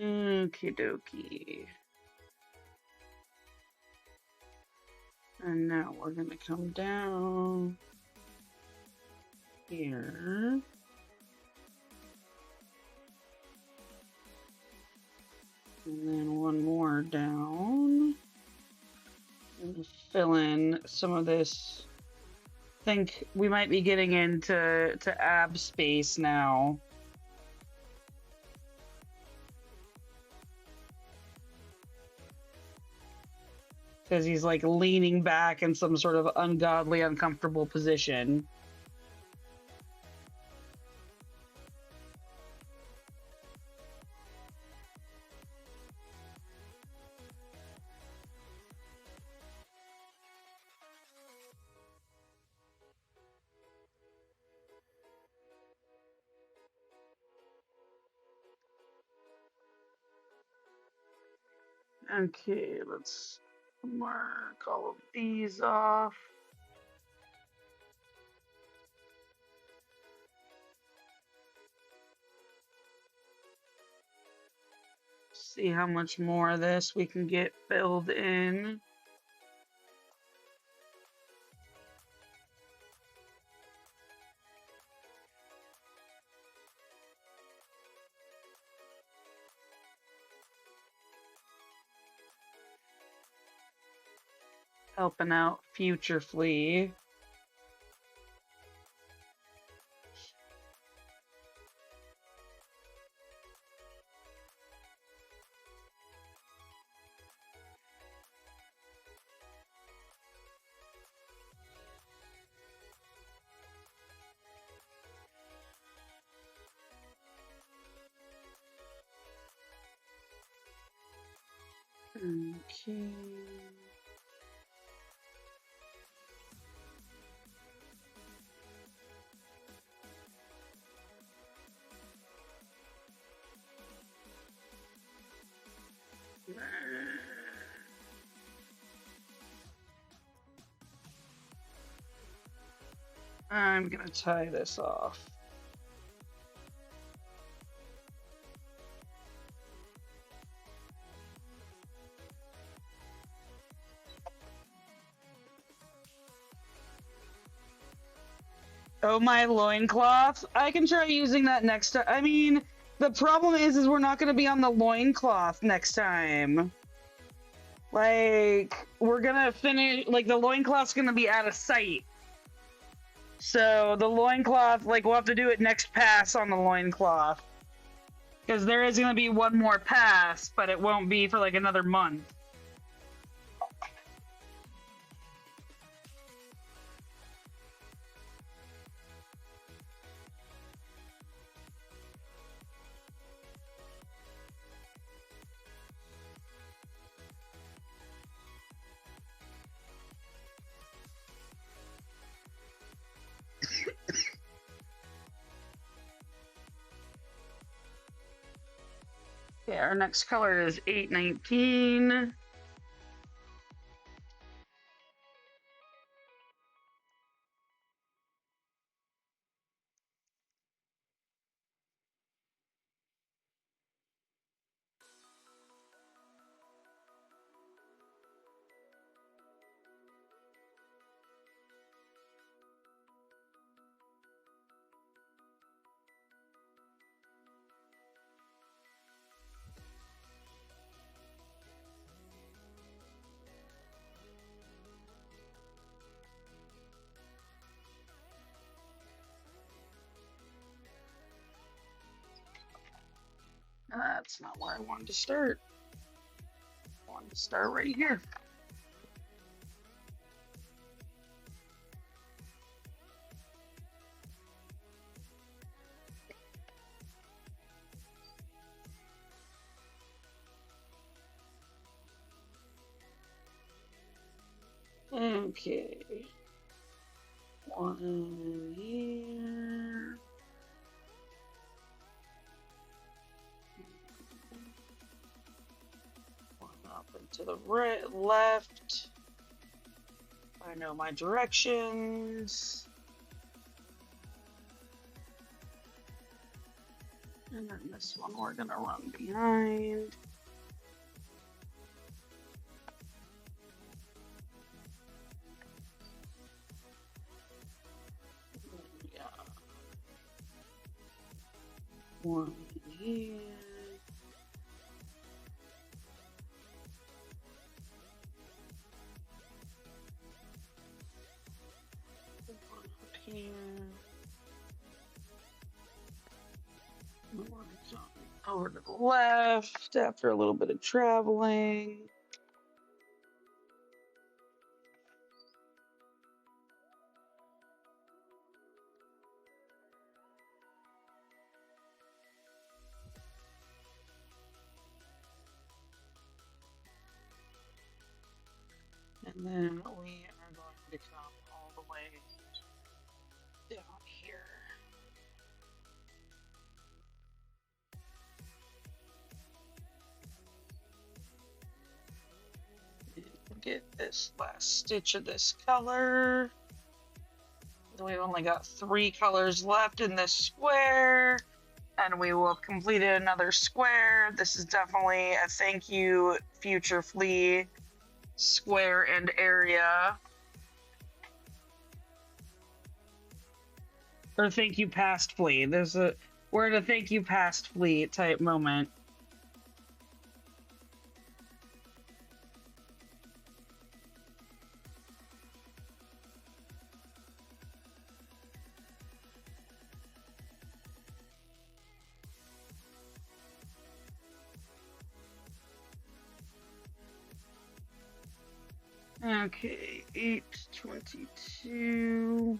Okie dokie. And now we're gonna come down here. And then one more down. And fill in some of this. I think we might be getting into ab space now. Because he's like leaning back in some sort of ungodly, uncomfortable position. Okay, let's mark all of these off. See how much more of this we can get filled in. Helping out Future Flea. Okay. I'm gonna tie this off. Oh, my loincloth? I can try using that next time. I mean, the problem is we're not gonna be on the loincloth next time. Like, we're gonna finish, like, the loincloth's gonna be out of sight. So, the loincloth, like, we'll have to do it next pass on the loincloth. Because there is gonna be one more pass, but it won't be for, like, another month. our next color is 819. That's not where I wanted to start. I wanted to start right here. Okay. One here. One up and to the right, left. I know my directions. And then this one we're gonna run behind. Yeah. One here. One up here. One over to the left after a little bit of traveling. And then we are going to come all the way down here. And get this last stitch of this color. We've only got 3 colors left in this square, and we will have completed another square. This is definitely a thank you, Future Flea square and area. Or thank you, Past Flea. We're at a thank you, Past Flea type moment. Okay, 822.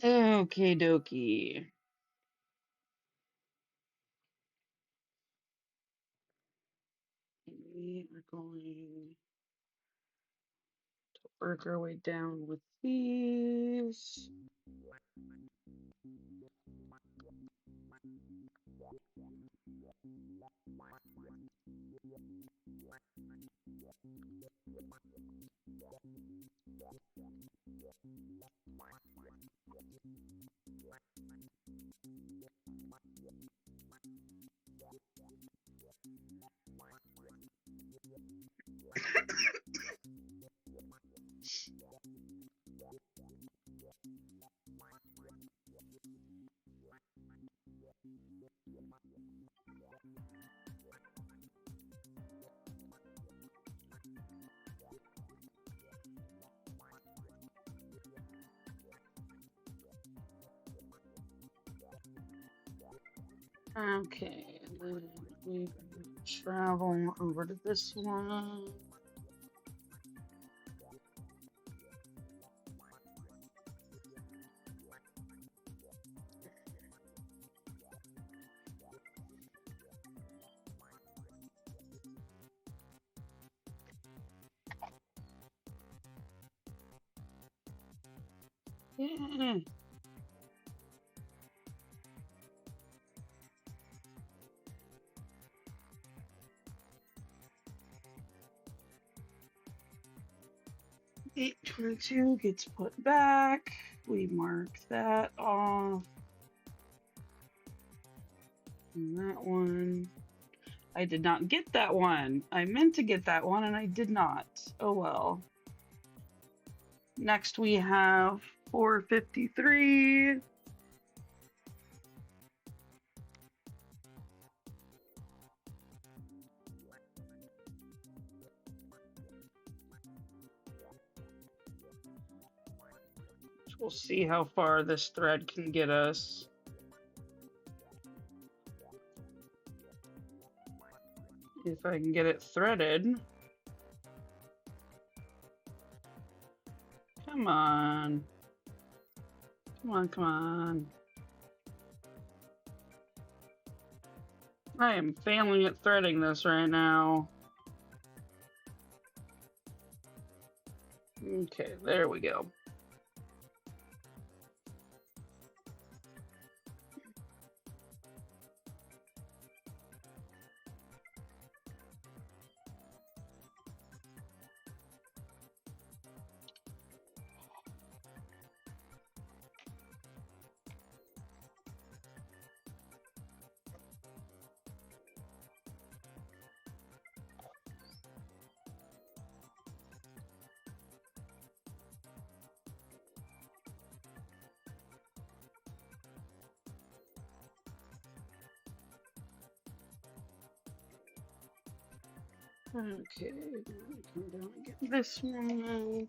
Okay, dokie. We are going to work our way down with these. Okay, then we travel over to this one. Yeah. 822 gets put back. We mark that off. And that one. I did not get that one. I meant to get that one and I did not. Oh well. Next we have 453. We'll see how far this thread can get us. If I can get it threaded. Come on. Come on, come on. I am failing at threading this right now. Okay, there we go. Okay, come down and get this one.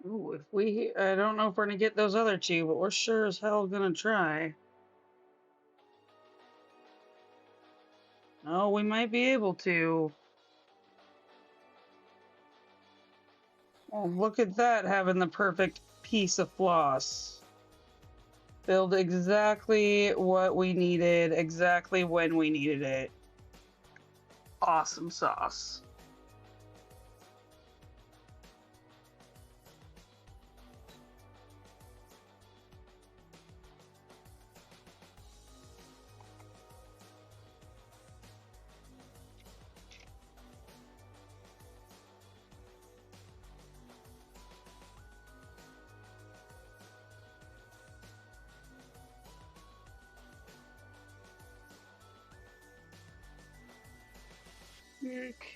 Ooh, I don't know if we're gonna get those other two, but we're sure as hell gonna try. Oh, we might be able to. Oh, look at that, having the perfect piece of floss. Filled exactly what we needed, exactly when we needed it. Awesome sauce.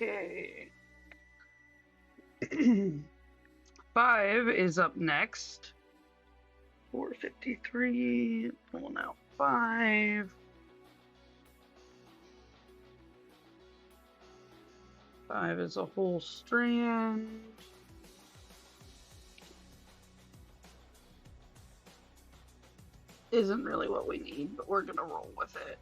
Okay. 5 is up next. 453, pulling out 5. 5 is a whole strand. Isn't really what we need, but we're gonna roll with it.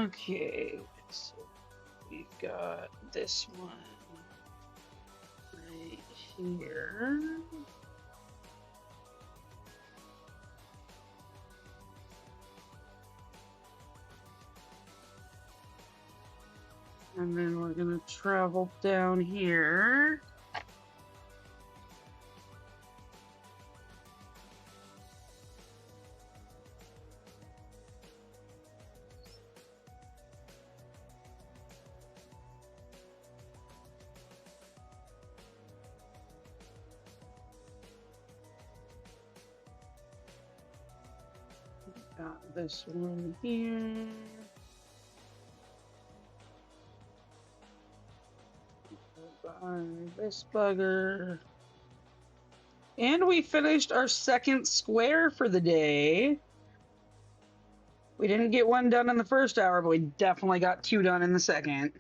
Okay, so we've got this one right here. And then we're going to travel down here. Got this one here. Buy this bugger. And we finished our second square for the day. We didn't get one done in the first hour, but we definitely got 2 done in the second.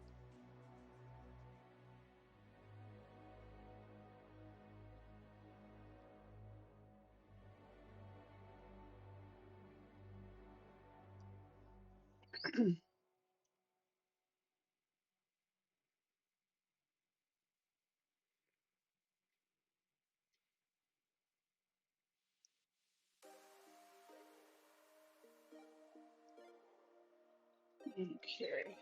Okay.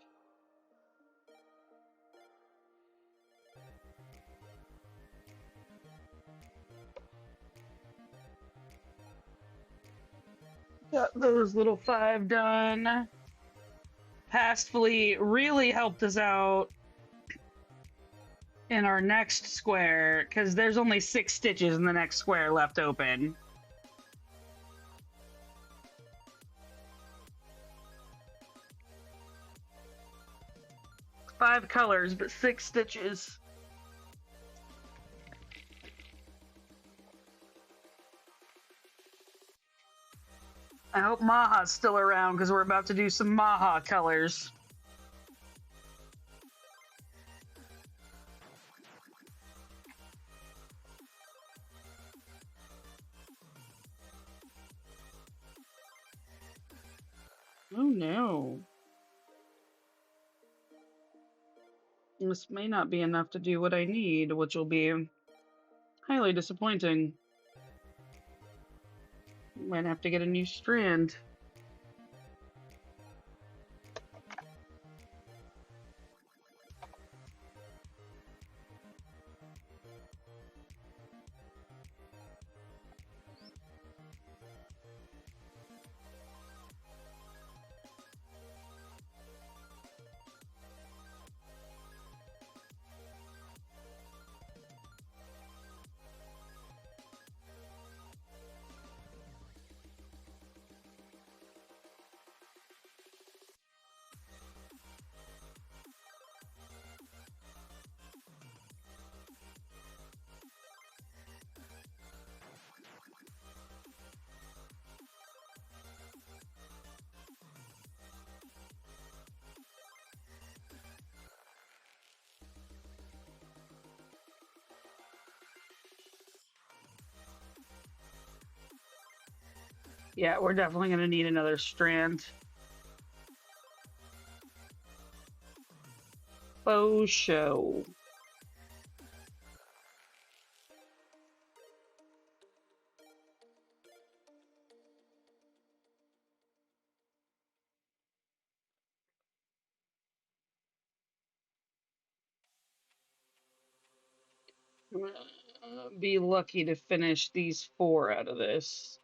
Got those little 5 done. Pastfully really helped us out in our next square because there's only 6 stitches in the next square left open. Five colors, but 6 stitches. I hope Maha's still around because we're about to do some Maha colors. Oh no. This may not be enough to do what I need, which will be highly disappointing. Might have to get a new strand. Yeah, we're definitely going to need another strand. Faux show. Be lucky to finish these 4 out of this.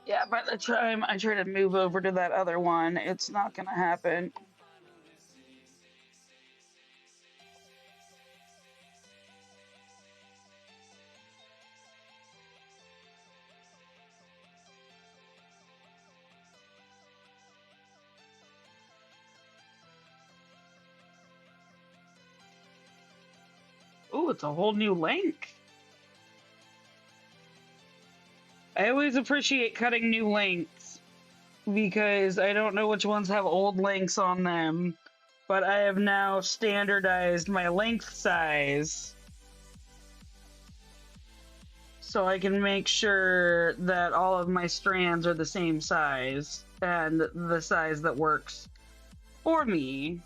Yeah, by the time I try to move over to that other one, it's not going to happen. Ooh, it's a whole new length. I always appreciate cutting new links because I don't know which ones have old links on them, but I have now standardized my length size so I can make sure that all of my strands are the same size and the size that works for me.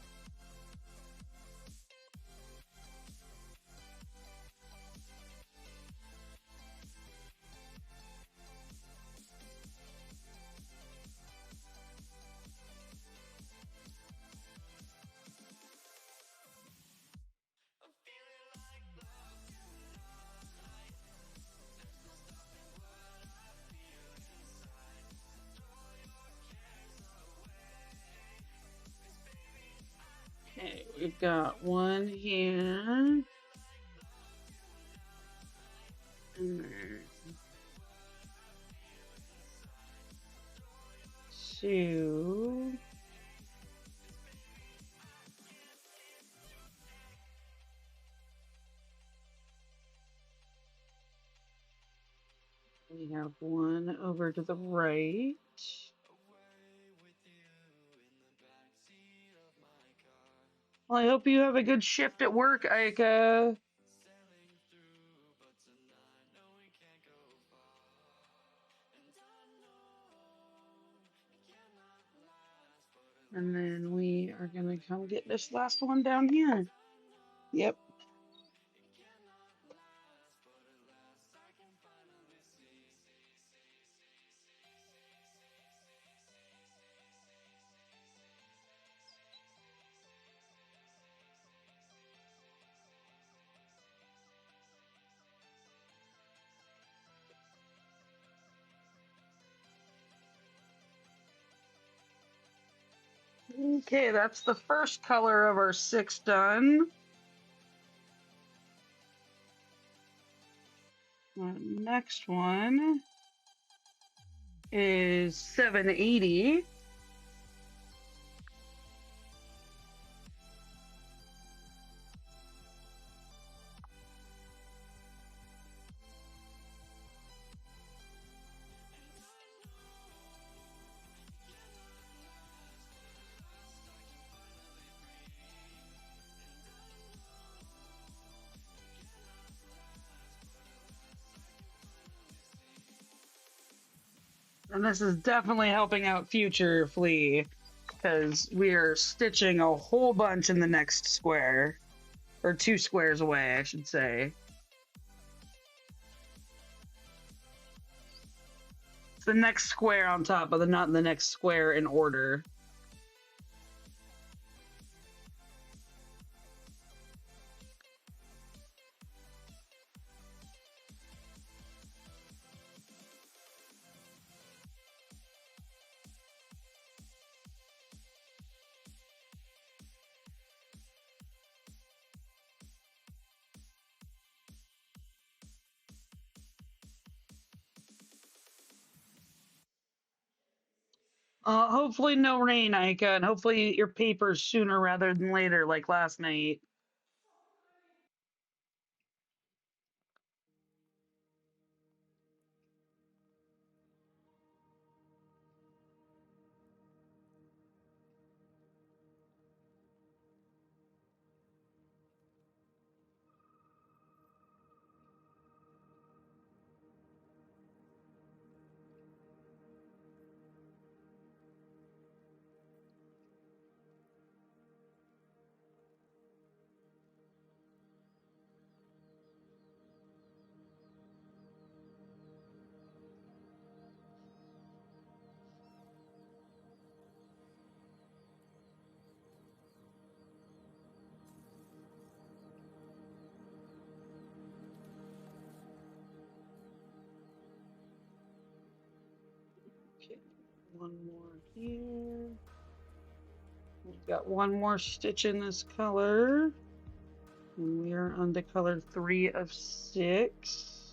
Okay, we've got one here. And then two. We have one over to the right. Well, I hope you have a good shift at work, Aika. And then we are gonna come get this last one down here. Yep. Okay, that's the first color of our 6 done. Next one is 780. And this is definitely helping out future Flea, because we are stitching a whole bunch in the next square. Or 2 squares away, I should say. It's the next square on top, but not the next square in order. Hopefully no rain, Ika, and hopefully your paper's sooner rather than later, like last night. Okay, one more here. We've got one more stitch in this color. And we are on to color 3 of 6.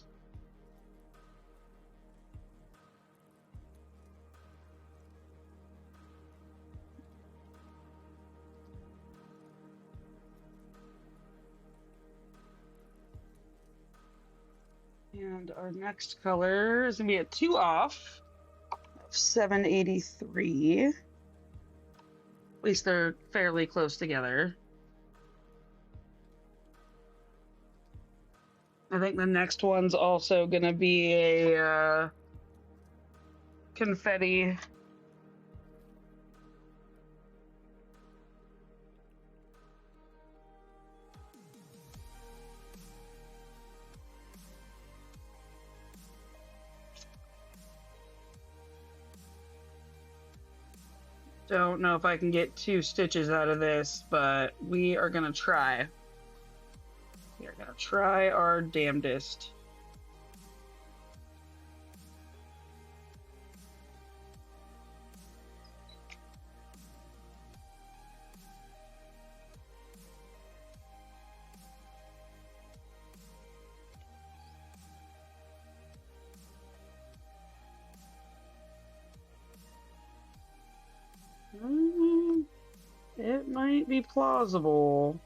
And And our next color is going to be a 2 off of 783. At least they're fairly close together. I think the next one's also going to be a confetti. Don't know if I can get 2 stitches out of this, but we are going to try. We are going to try our damnedest. It might be plausible.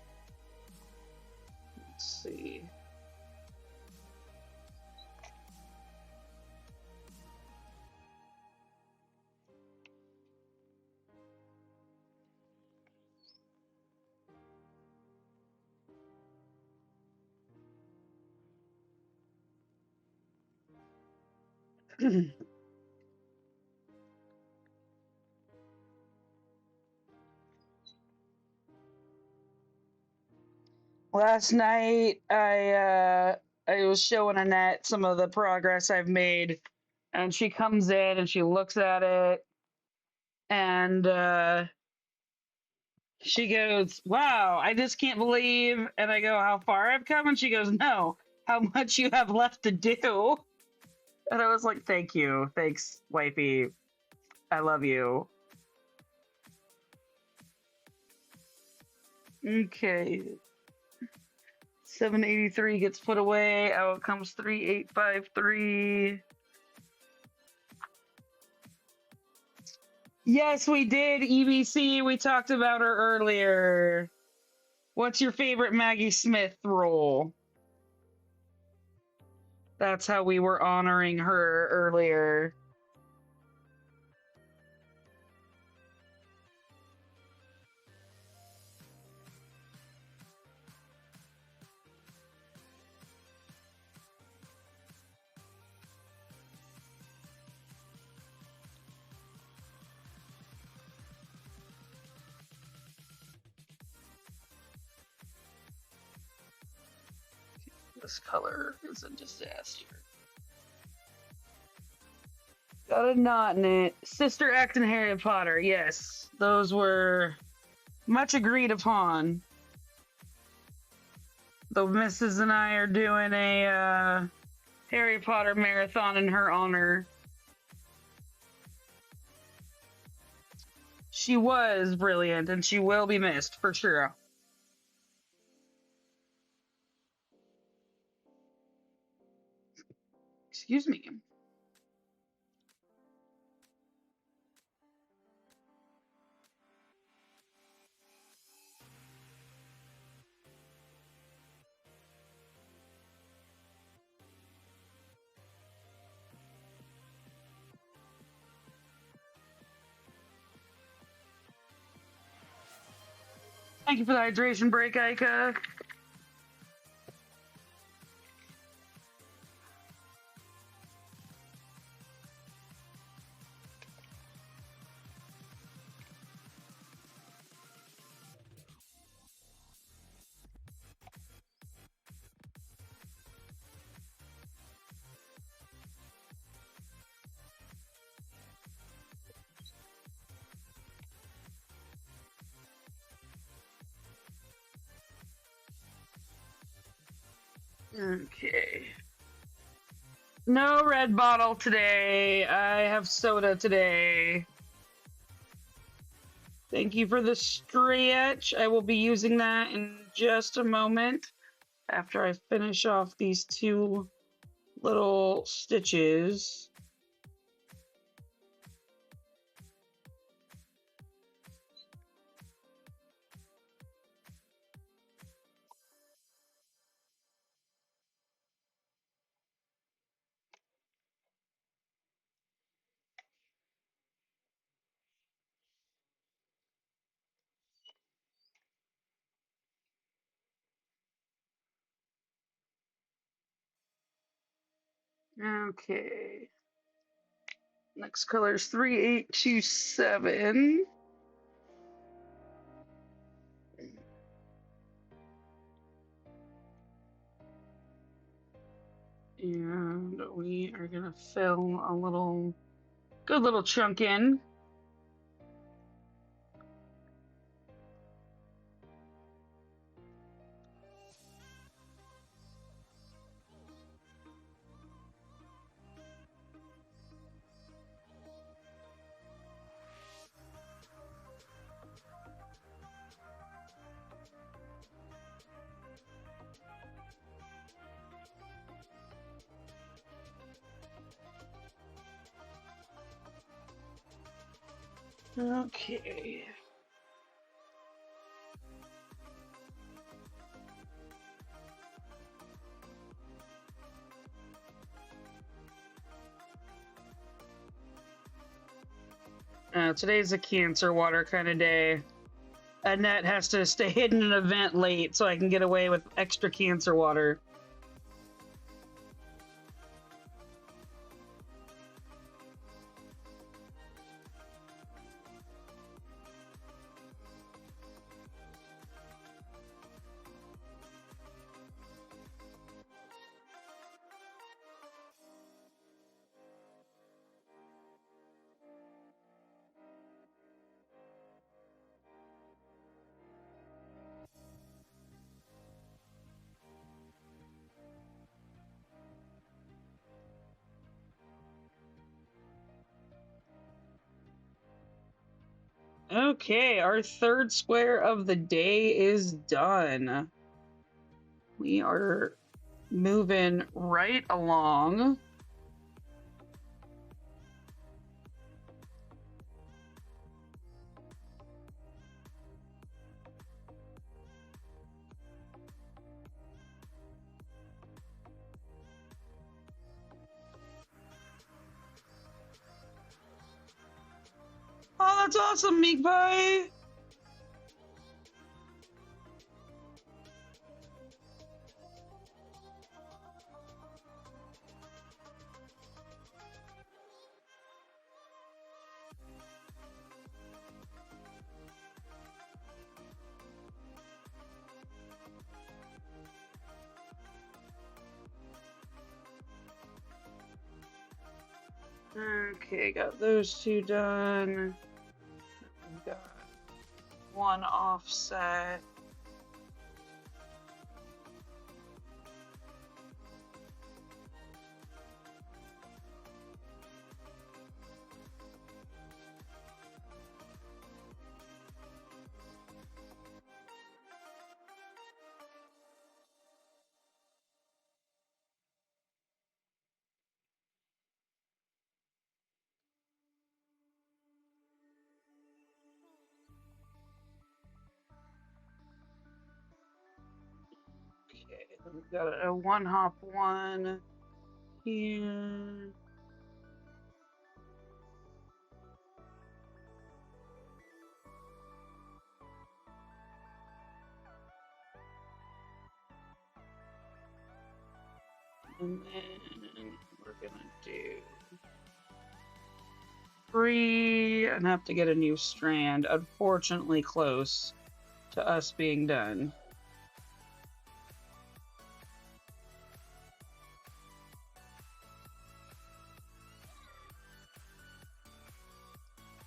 Let's see. Last night, I was showing Annette some of the progress I've made, and she comes in and she looks at it, and she goes, "Wow, I just can't believe." And I go, "How far I've come?" And she goes, "No, how much you have left to do." And I was like, "Thank you, thanks, wifey. I love you." Okay. 783 gets put away. Out comes 3853. Yes, we did. EBC, we talked about her earlier. What's your favorite Maggie Smith role? That's how we were honoring her earlier. This color is a disaster. Got a knot in it. Sister Act and Harry Potter. Yes, those were much agreed upon. The missus and I are doing a Harry Potter marathon in her honor. She was brilliant, and she will be missed for sure. Excuse me. Thank you for the hydration break, Aika. Okay. No red bottle today. I have soda today. Thank you for the stretch. I will be using that in just a moment after I finish off these 2 little stitches. Okay. Next color is 3827. And we are gonna fill a good little chunk in. Okay. Today's a Cancer water kind of day. Annette has to stay hidden in an event late so I can get away with extra Cancer water. Okay, our third square of the day is done. We are moving right along. Oh, that's awesome, Meek Pie! Okay, got those two done. We've got one offset. Okay, we've got a one hop one here. And then we're gonna do 3 and have to get a new strand. Unfortunately close to us being done.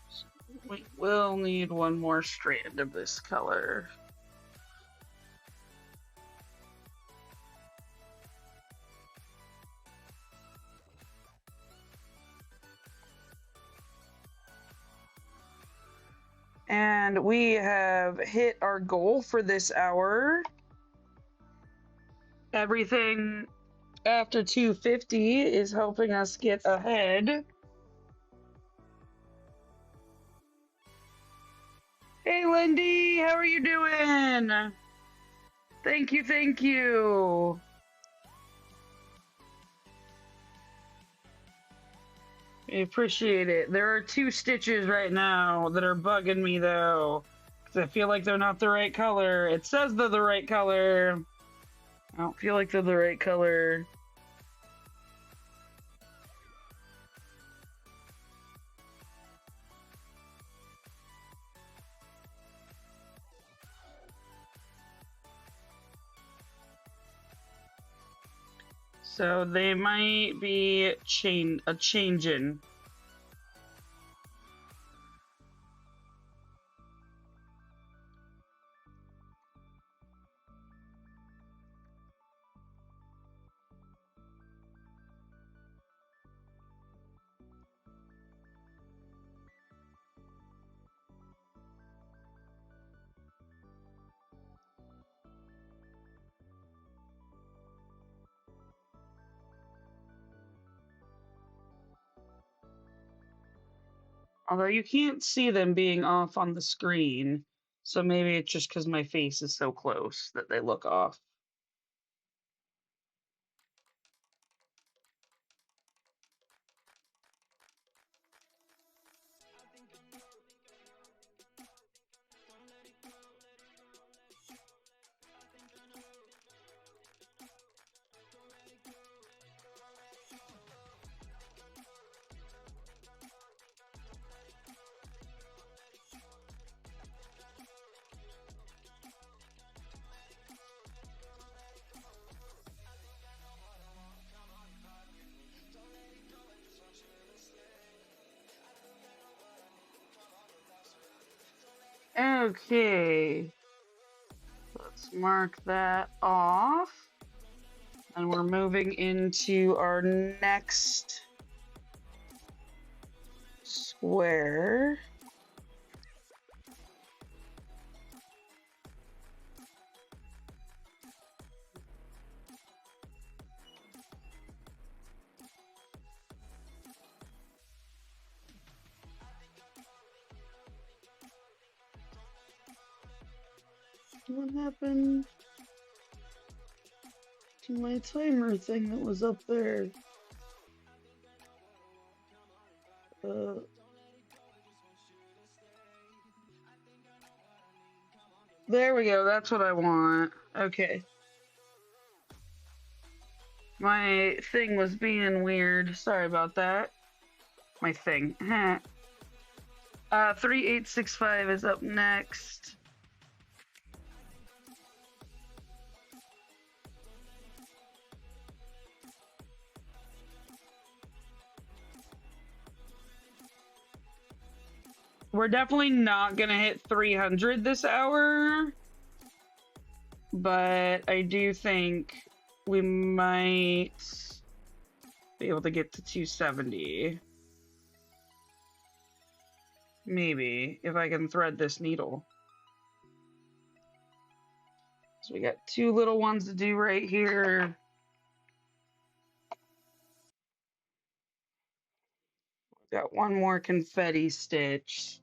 So we will need one more strand of this color. And we have hit our goal for this hour. Everything after 250 is helping us get ahead. Hey, Lindy, how are you doing? Thank you, thank you. I appreciate it. There are 2 stitches right now that are bugging me, though, because I feel like they're not the right color. It says they're the right color. I don't feel like they're the right color. So they might be a changing. Although you can't see them being off on the screen, so maybe it's just because my face is so close that they look off. Okay, let's mark that off. And we're moving into our next square. What happened to my timer thing that was up there? There we go. That's what I want. Okay. My thing was being weird. Sorry about that. My thing. 3865 is up next. We're definitely not gonna hit 300 this hour, but I do think we might be able to get to 270. Maybe, if I can thread this needle. So we got two little ones to do right here. Got one more confetti stitch.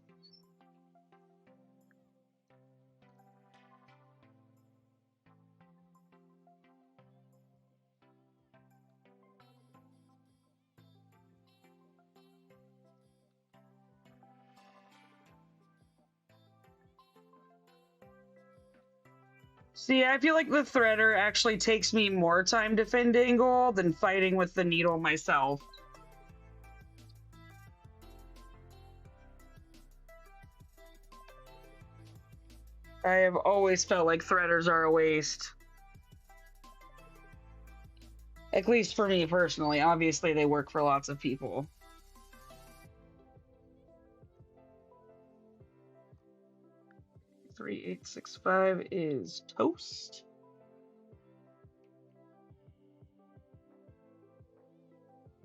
See, I feel like the threader actually takes me more time to finagle than fighting with the needle myself. I have always felt like threaders are a waste. At least for me personally. Obviously, they work for lots of people. $3865 is toast.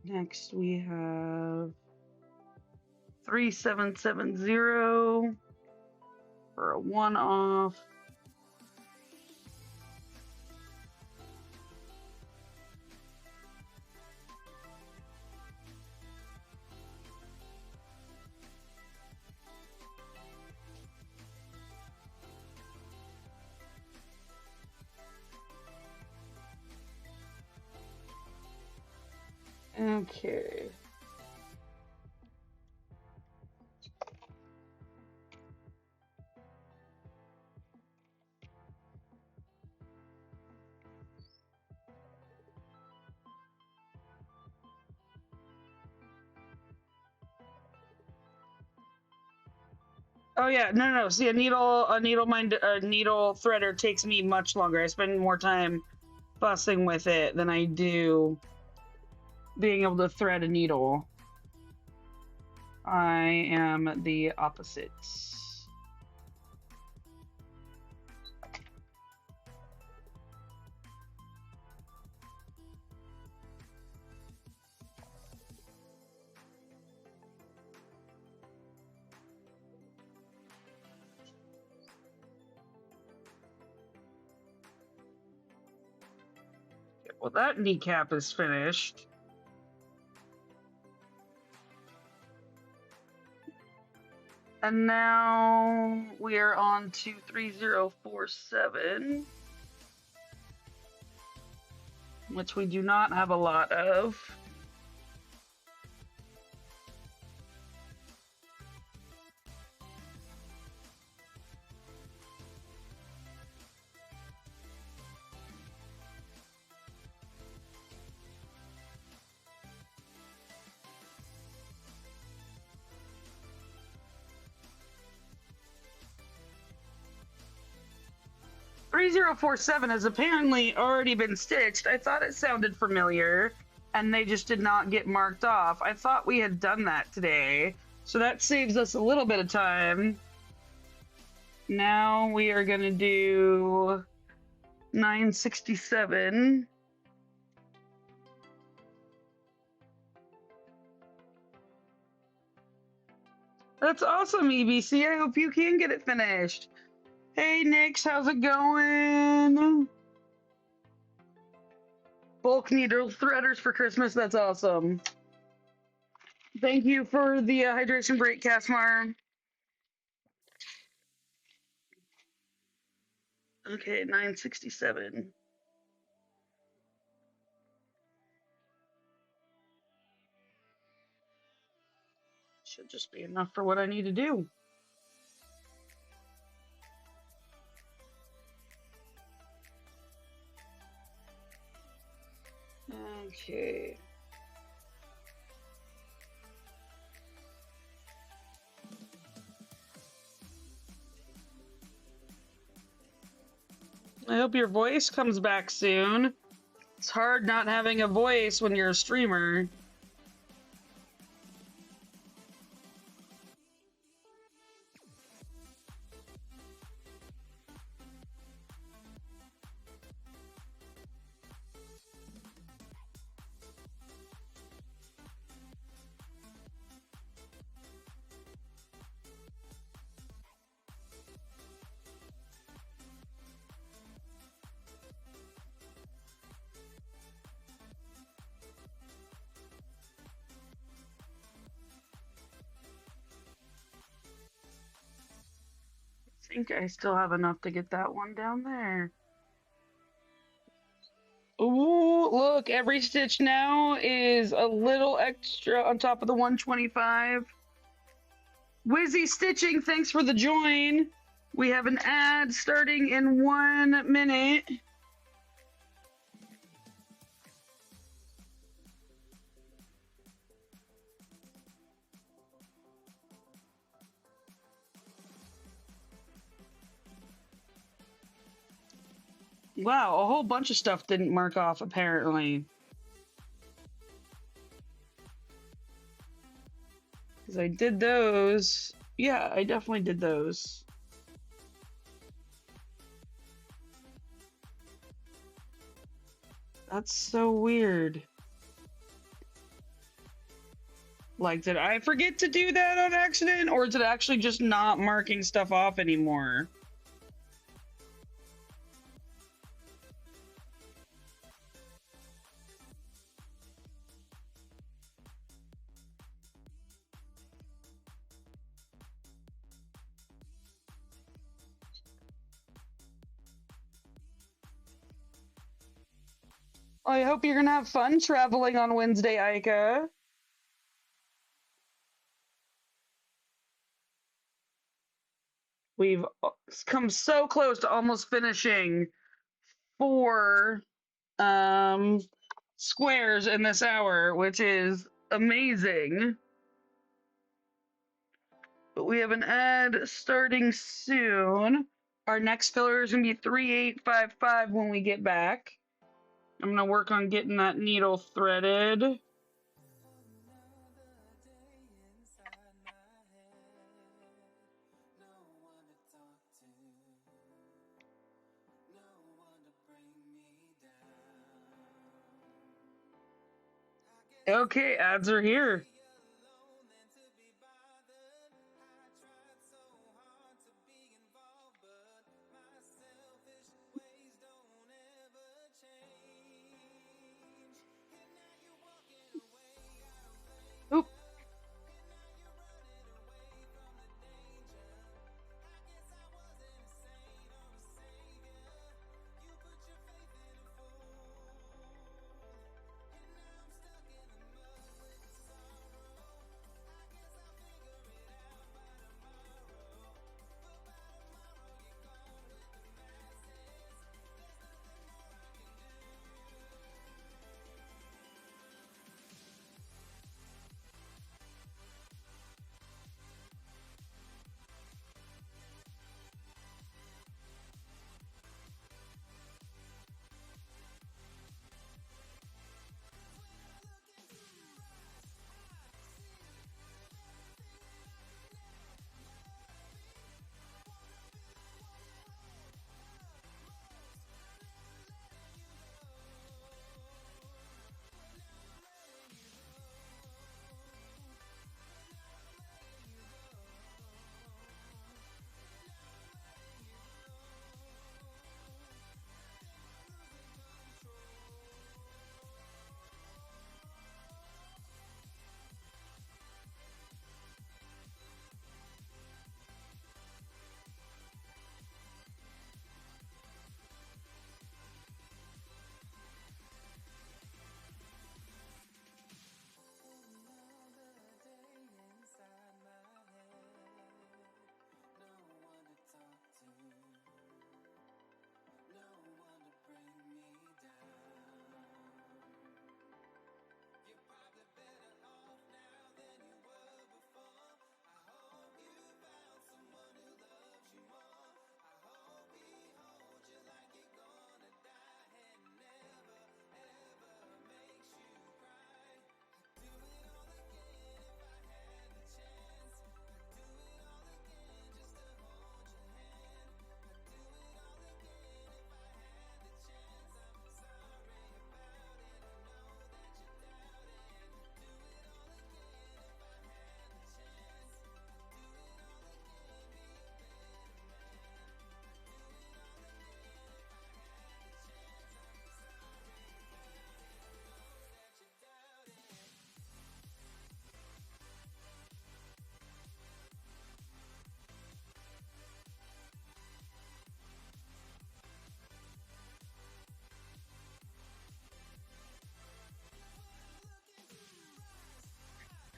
Next we have 3770 for a one-off. Okay. Oh yeah, no. See, a needle threader takes me much longer. I spend more time fussing with it than I do being able to thread a needle. I am the opposite. Well, that kneecap is finished. And now we are on to 3047, which we do not have a lot of. "3047 has apparently already been stitched. I thought it sounded familiar, and they just did not get marked off. I thought we had done that today, so that saves us a little bit of time. Now we are going to do 967. That's awesome, EBC. I hope you can get it finished. Hey, Nix, how's it going? Bulk needle threaders for Christmas. That's awesome. Thank you for the hydration break, Casmar. Okay, 967. Should just be enough for what I need to do. Okay. I hope your voice comes back soon. It's hard not having a voice when you're a streamer. I think I still have enough to get that one down there. Ooh, look, every stitch now is a little extra on top of the 125. Wizzy Stitching, thanks for the join. We have an ad starting in 1 minute. Wow, a whole bunch of stuff didn't mark off, apparently. Because I did those. Yeah, I definitely did those. That's so weird. Like, did I forget to do that on accident? Or is it actually just not marking stuff off anymore? I hope you're gonna have fun traveling on Wednesday, Aika. We've come so close to almost finishing 4 squares in this hour, which is amazing. But we have an ad starting soon. Our next filler is gonna be 3855 when we get back. I'm gonna work on getting that needle threaded. Okay, ads are here. Oop.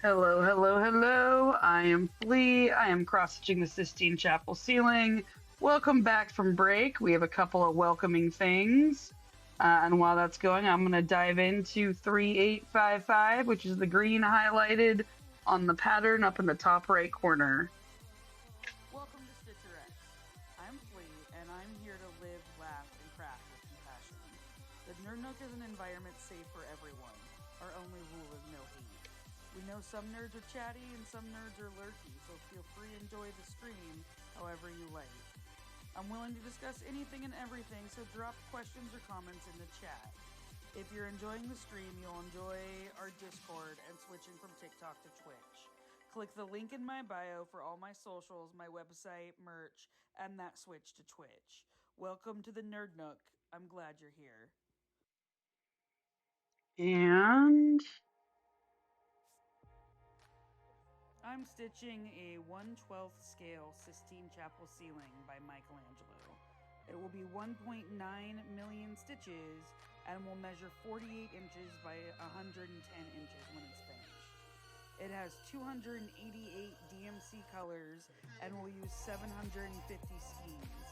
Hello, hello, hello. I am Flea. I am cross-stitching the Sistine Chapel ceiling. Welcome back from break. We have a couple of welcoming things. And while that's going, I'm going to dive into 3855, which is the green highlighted on the pattern up in the top right corner. Welcome to StitcherX. I'm Flea, and I'm here to live, laugh, and craft with compassion. The Nerd Nook is an environment safe for everyone. Our only rule is no hate. We know some nerds are chatty and some nerds are lurky, so feel free to enjoy the stream however you like. I'm willing to discuss anything and everything, so drop questions or comments in the chat. If you're enjoying the stream, you'll enjoy our Discord and switching from TikTok to Twitch. Click the link in my bio for all my socials, my website, merch, and that switch to Twitch. Welcome to the Nerd Nook. I'm glad you're here. And I'm stitching a 1/12 scale Sistine Chapel ceiling by Michelangelo. It will be 1.9 million stitches and will measure 48 inches by 110 inches when it's finished. It has 288 DMC colors and will use 750 skeins.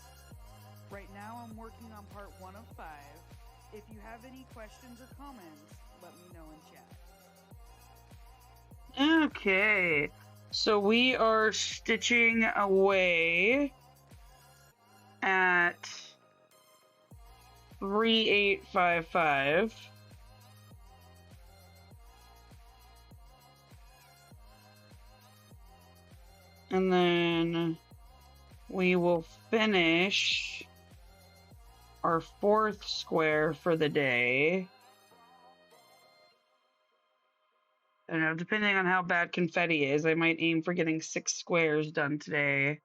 Right now I'm working on part 1 of 5. If you have any questions or comments, let me know in chat. okay, so we are stitching away at 3855. And then we will finish our fourth square for the day. I don't know, depending on how bad confetti is, I might aim for getting 6 squares done today.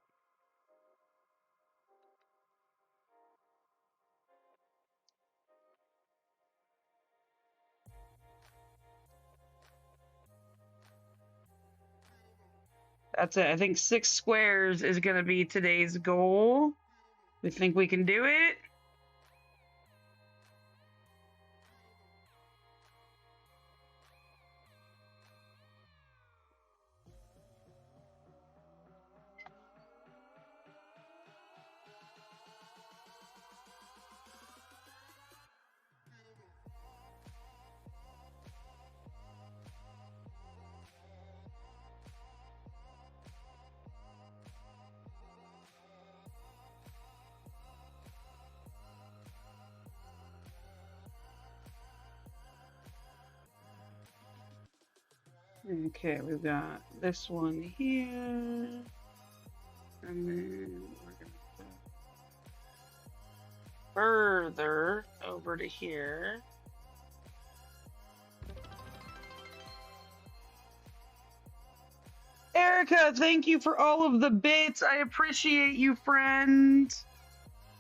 That's it. I think 6 squares is going to be today's goal. We think we can do it? Okay, we've got this one here. And then we're going to go further over to here. Erica, thank you for all of the bits. I appreciate you, friend.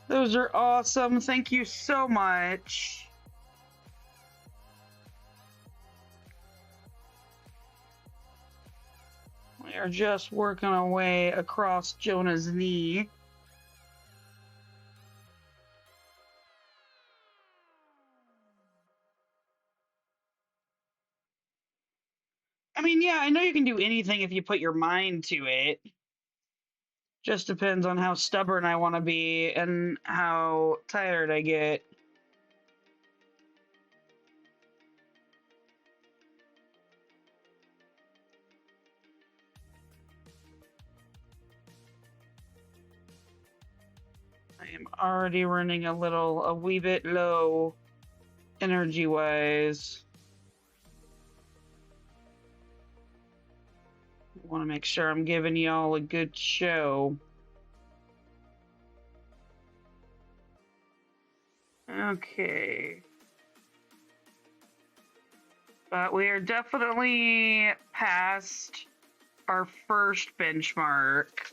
Those are awesome. Thank you so much. We are just working our way across Jonah's knee. I mean, yeah, I know you can do anything if you put your mind to it. Just depends on how stubborn I want to be and how tired I get. I am already running a wee bit low energy-wise. Want to make sure I'm giving y'all a good show. Okay. But we are definitely past our first benchmark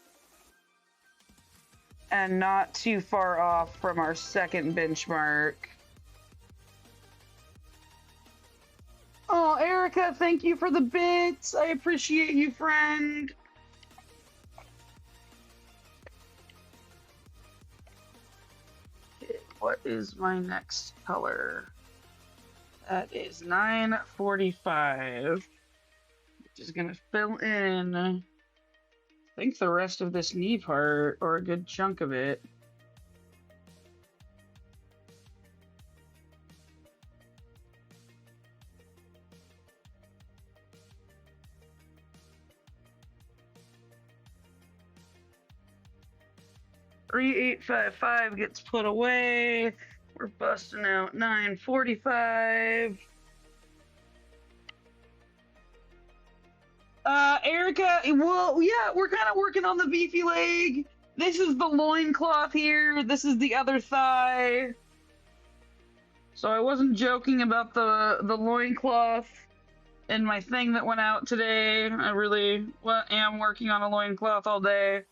and not too far off from our second benchmark. Oh, Erica, thank you for the bits. I appreciate you, friend. Okay, what is my next color? That is 945, which is going to fill in, I think, the rest of this knee part, or a good chunk of it. $3,855 gets put away. We're busting out 945. Erica, well, yeah, we're kind of working on the beefy leg. This is the loincloth here. This is the other thigh. So I wasn't joking about the loincloth in my thing that went out today. I really am working on a loincloth all day.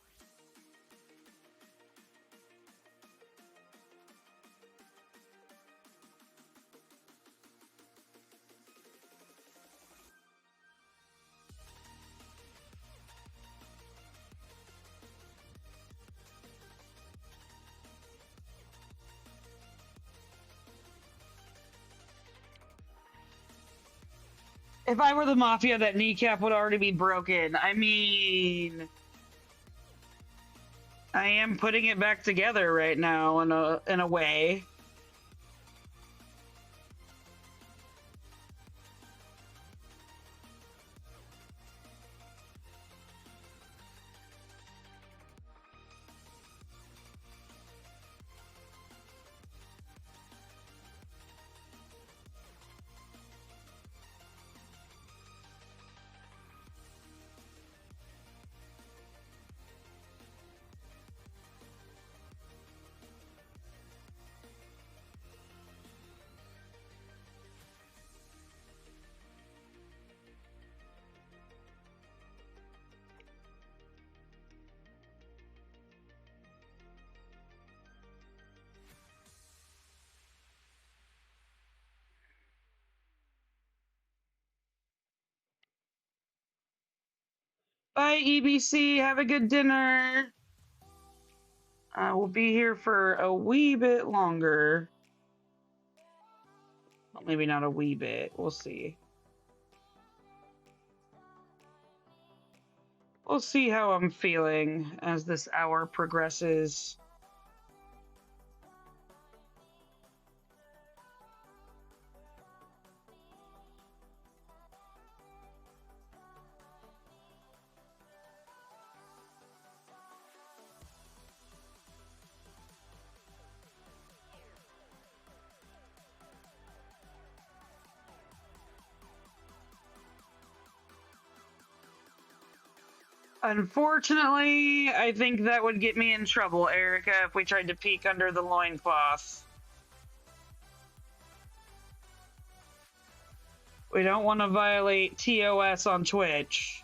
If I were the mafia, that kneecap would already be broken. I mean, I am putting it back together right now in a way. Bye, EBC. Have a good dinner. We'll be here for a wee bit longer. Well, maybe not a wee bit. We'll see. We'll see how I'm feeling as this hour progresses. Unfortunately, I think that would get me in trouble, Erica, if we tried to peek under the loincloth. We don't want to violate TOS on Twitch.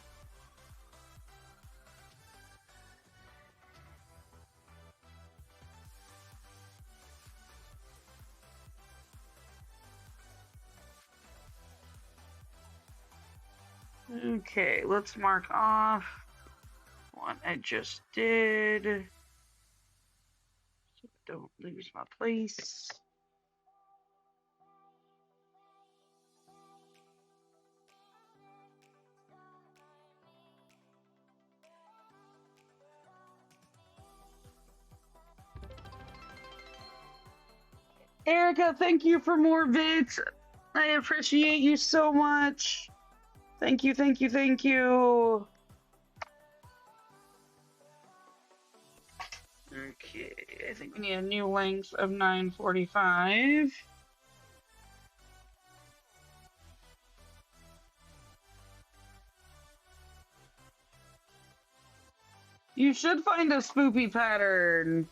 Okay, let's mark off what I just did, so I don't lose my place. Erica, thank you for more vids. I appreciate you so much. Thank you, thank you, thank you. Okay, I think we need a new length of 945. You should find a spoopy pattern.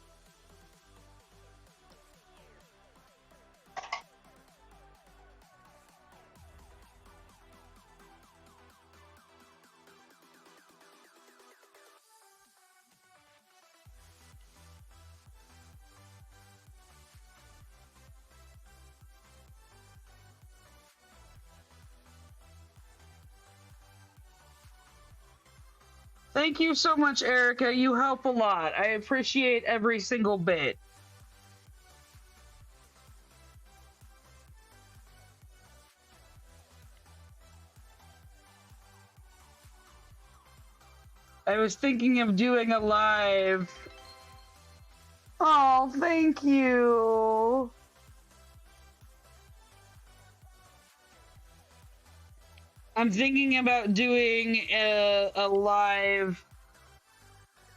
Thank you so much, Erica. You help a lot. I appreciate every single bit. I was thinking of doing a live. Oh, thank you. I'm thinking about doing a live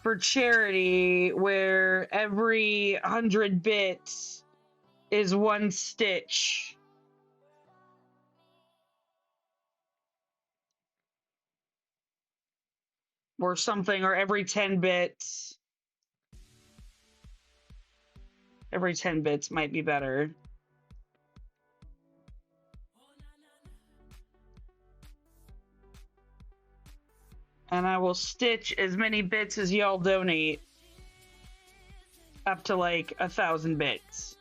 for charity where every 100 bits is one stitch. Or something, or every 10 bits. Every 10 bits might be better. And I will stitch as many bits as y'all donate. Up to like 1,000 bits.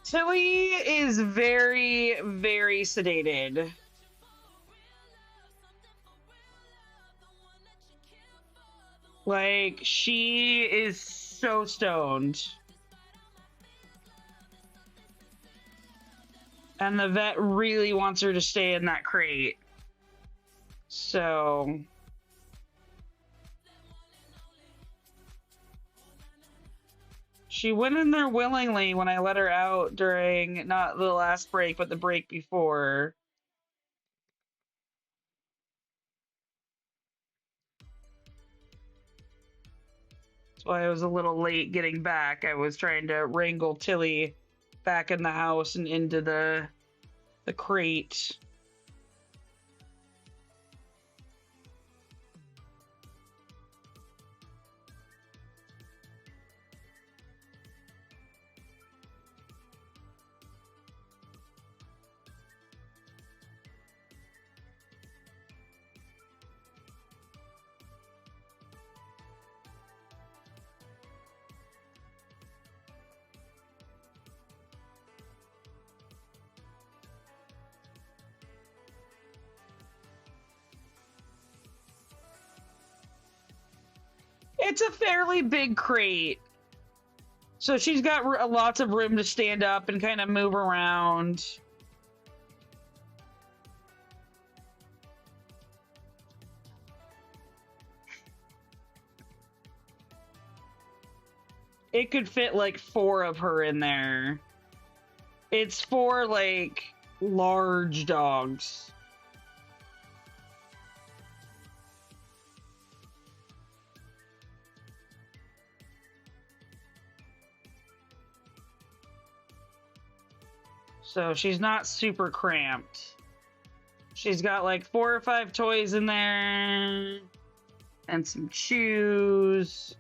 Tilly is very, very sedated. Like, she is so stoned. And the vet really wants her to stay in that crate. So... she went in there willingly when I let her out during, not the last break, but the break before. That's why I was a little late getting back. I was trying to wrangle Tilly back in the house and into the crate. It's a fairly big crate. So she's got lots of room to stand up and kind of move around. It could fit like 4 of her in there. It's for like large dogs. So she's not super cramped. She's got like 4 or 5 toys in there and some chews.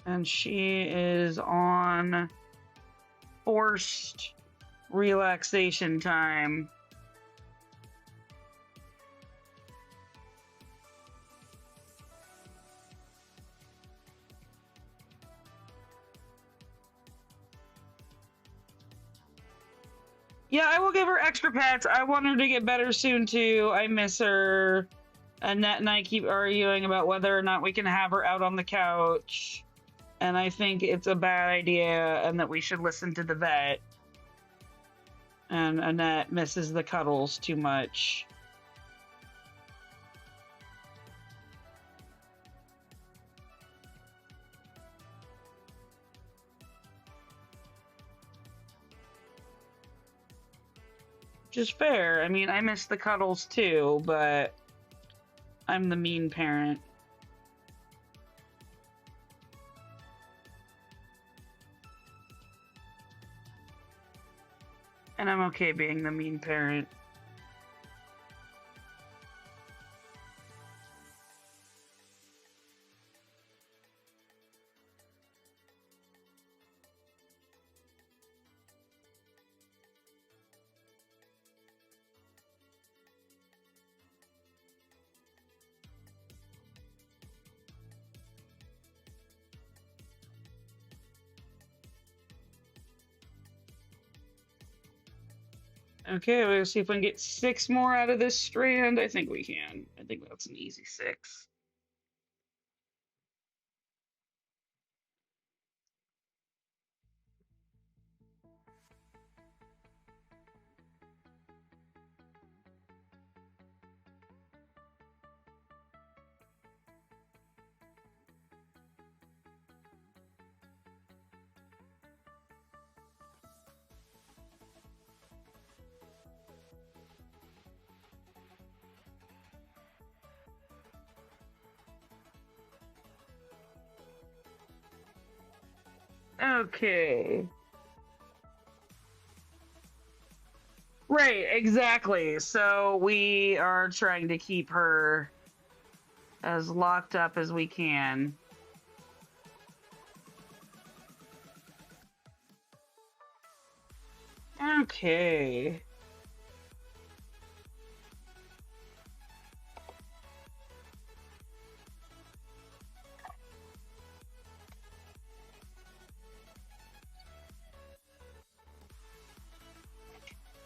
And she is on forced relaxation time. Yeah, I will give her extra pets. I want her to get better soon, too. I miss her. Annette and I keep arguing about whether or not we can have her out on the couch. And I think it's a bad idea and that we should listen to the vet. And Annette misses the cuddles too much. Which is fair. I mean, I miss the cuddles too, but I'm the mean parent. And I'm okay being the mean parent. Okay, we'll see if we can get 6 more out of this strand. I think we can. I think that's an easy 6. Okay. Right, exactly. So we are trying to keep her as locked up as we can. Okay.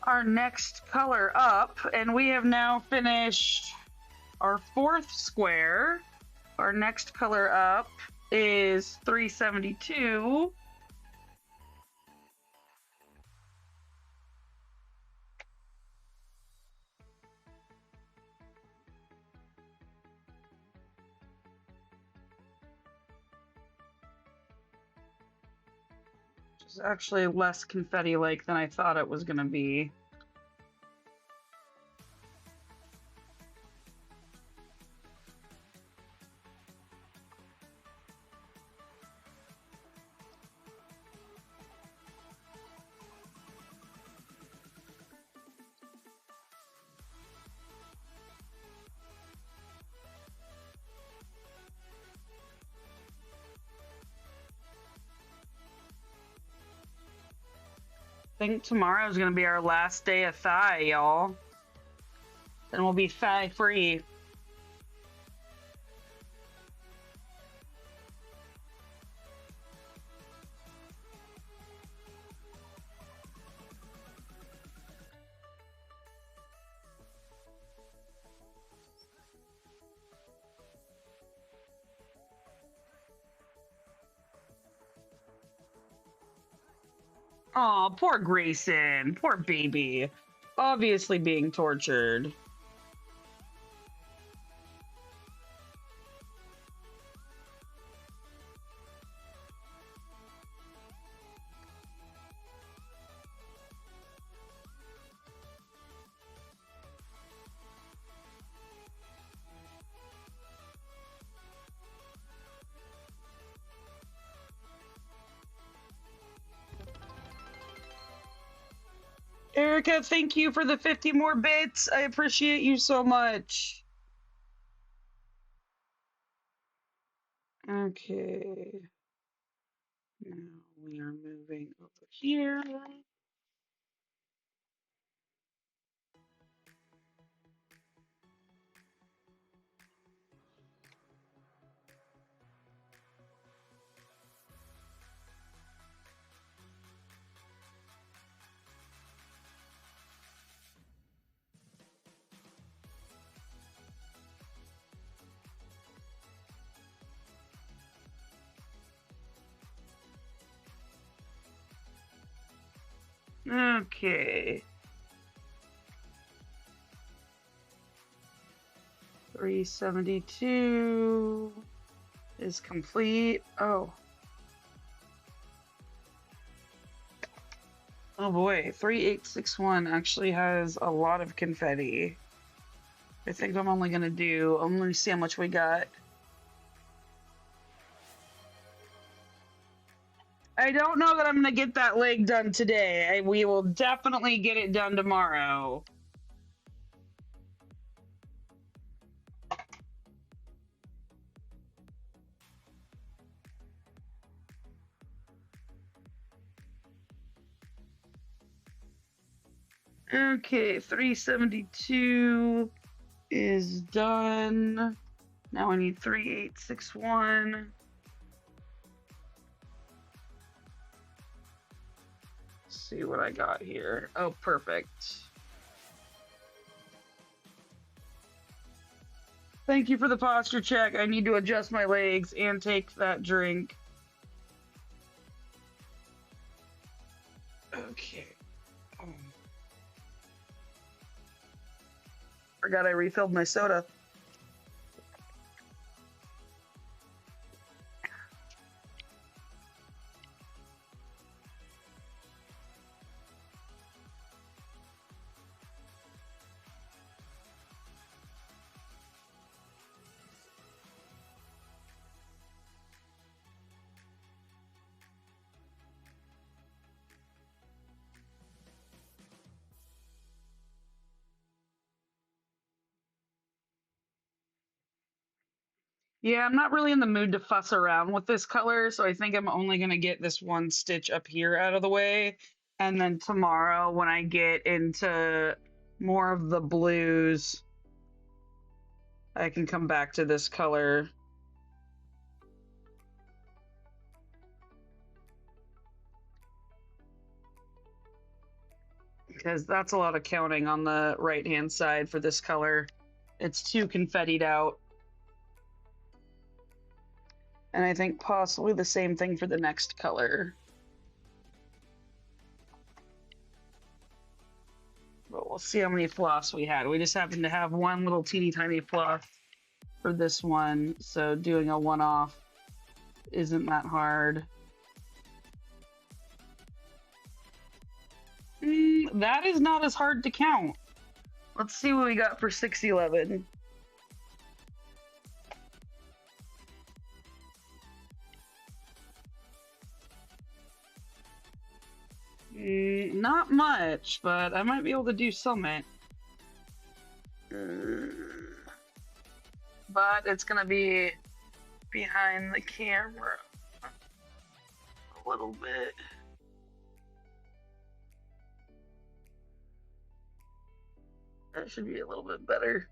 Our next color up, and we have now finished our 4th square. Our next color up is 372. Which is actually less confetti-like than I thought it was going to be. I think tomorrow's gonna be our last day of thigh, y'all. Then we'll be thigh free. Oh, poor Grayson. Poor baby. Obviously being tortured. Erica, thank you for the 50 more bits. I appreciate you so much. Okay. Now we are moving over here. Okay. 372 is complete. Oh. Oh boy, 3861 actually has a lot of confetti. I think I'm gonna see how much we got. I don't know that I'm gonna get that leg done today. We will definitely get it done tomorrow. Okay, 372 is done. Now I need 3861. Let's see what I got here. Oh, perfect. Thank you for the posture check. I need to adjust my legs and take that drink. Okay. Forgot I refilled my soda. Yeah, I'm not really in the mood to fuss around with this color, so I think I'm only going to get this one stitch up here out of the way. And then tomorrow, when I get into more of the blues, I can come back to this color. Because that's a lot of counting on the right-hand side for this color. It's too confettied out. And I think possibly the same thing for the next color. But we'll see how many floss we had. We just happened to have one little teeny tiny floss for this one, so doing a one-off isn't that hard. That is not as hard to count. Let's see what we got for 611. Not much, but I might be able to do something. But it's gonna be behind the camera a little bit. That should be a little bit better.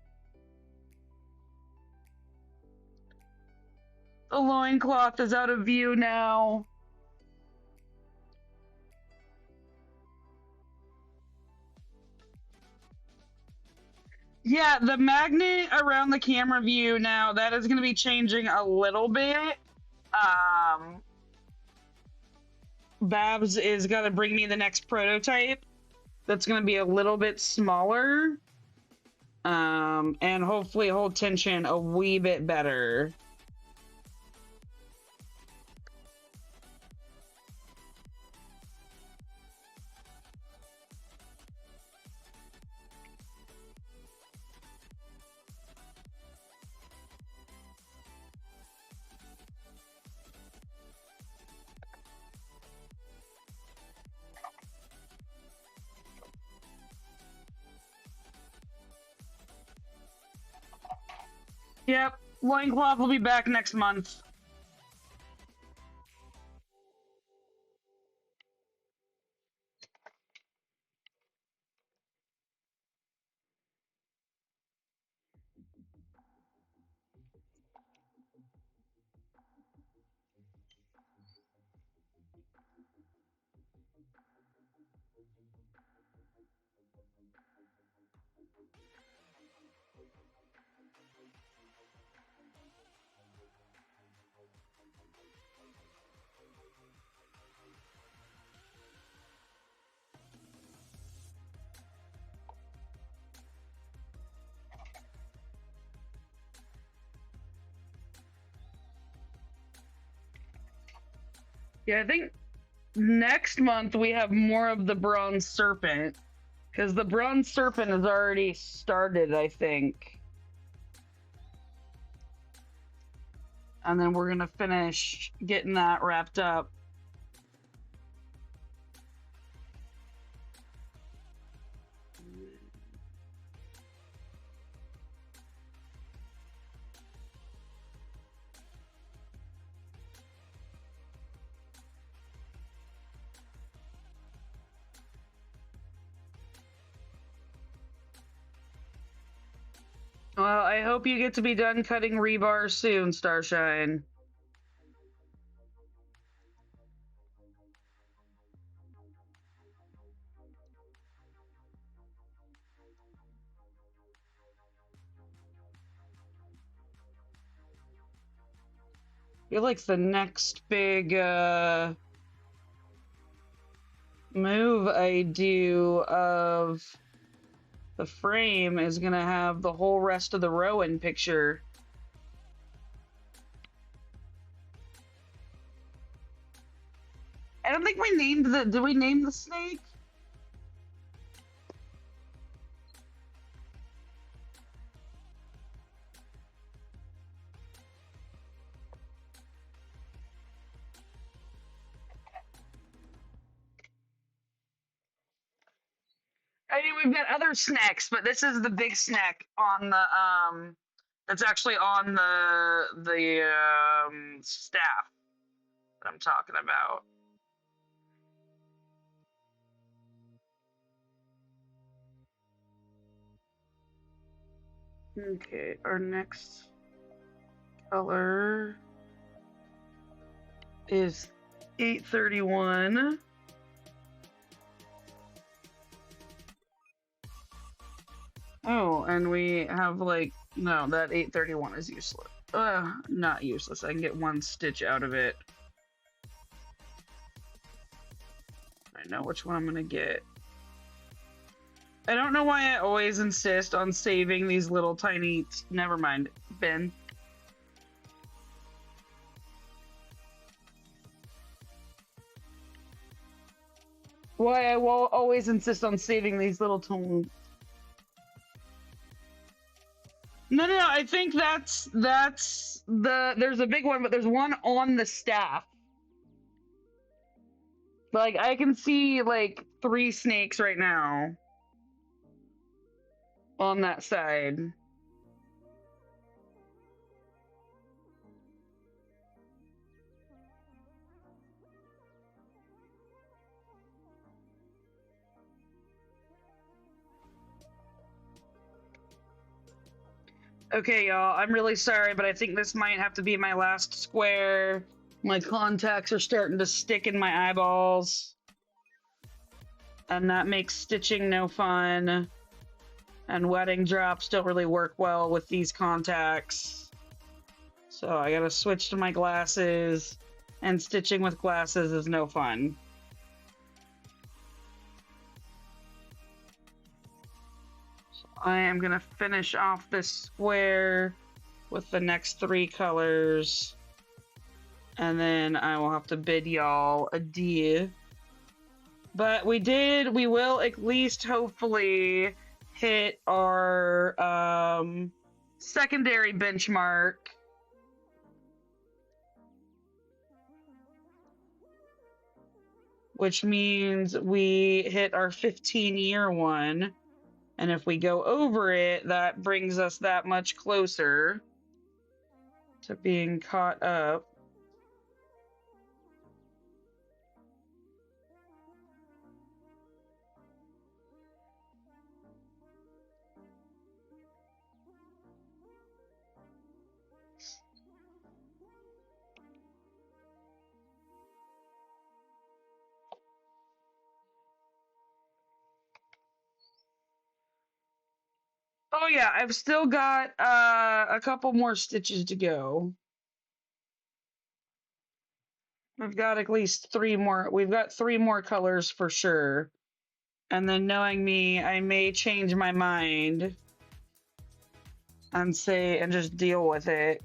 The loincloth is out of view now. Yeah, the magnet around the camera view now, that is going to be changing a little bit. Babs is gonna bring me the next prototype that's gonna be a little bit smaller. And hopefully hold tension a wee bit better. Yep, loincloth will be back next month. Yeah, I think next month we have more of the bronze serpent, because the bronze serpent has already started, I think. And then we're gonna finish getting that wrapped up. Well, I hope you get to be done cutting rebar soon, Starshine. You're like the next big move I do of the frame is gonna have the whole rest of the row in picture. I don't think we named the. Did we name the snake? I mean, we've got other snacks, but this is the big snack on the that's actually on the staff that I'm talking about. Okay, our next color is 831. Oh, and we have like, no, that 831 is useless. Not useless. I can get one stitch out of it. I know which one I'm gonna get. I don't know why I always insist on saving these little tiny. Never mind, Ben. Why I will always insist on saving these little tiny. No, no, no. I think that's the. There's a big one, but there's one on the staff. Like I can see like 3 snakes right now on that side. Okay, y'all, I'm really sorry, but I think this might have to be my last square. My contacts are starting to stick in my eyeballs. And that makes stitching no fun. And wetting drops don't really work well with these contacts. So I gotta switch to my glasses. And stitching with glasses is no fun. I am gonna finish off this square with the next 3 colors, and then I will have to bid y'all adieu. But we will at least hopefully hit our secondary benchmark. Which means we hit our 15-year one. And if we go over it, that brings us that much closer to being caught up. Oh yeah, I've still got a couple more stitches to go. I've got at least 3 more. We've got 3 more colors for sure. And then knowing me, I may change my mind and just deal with it.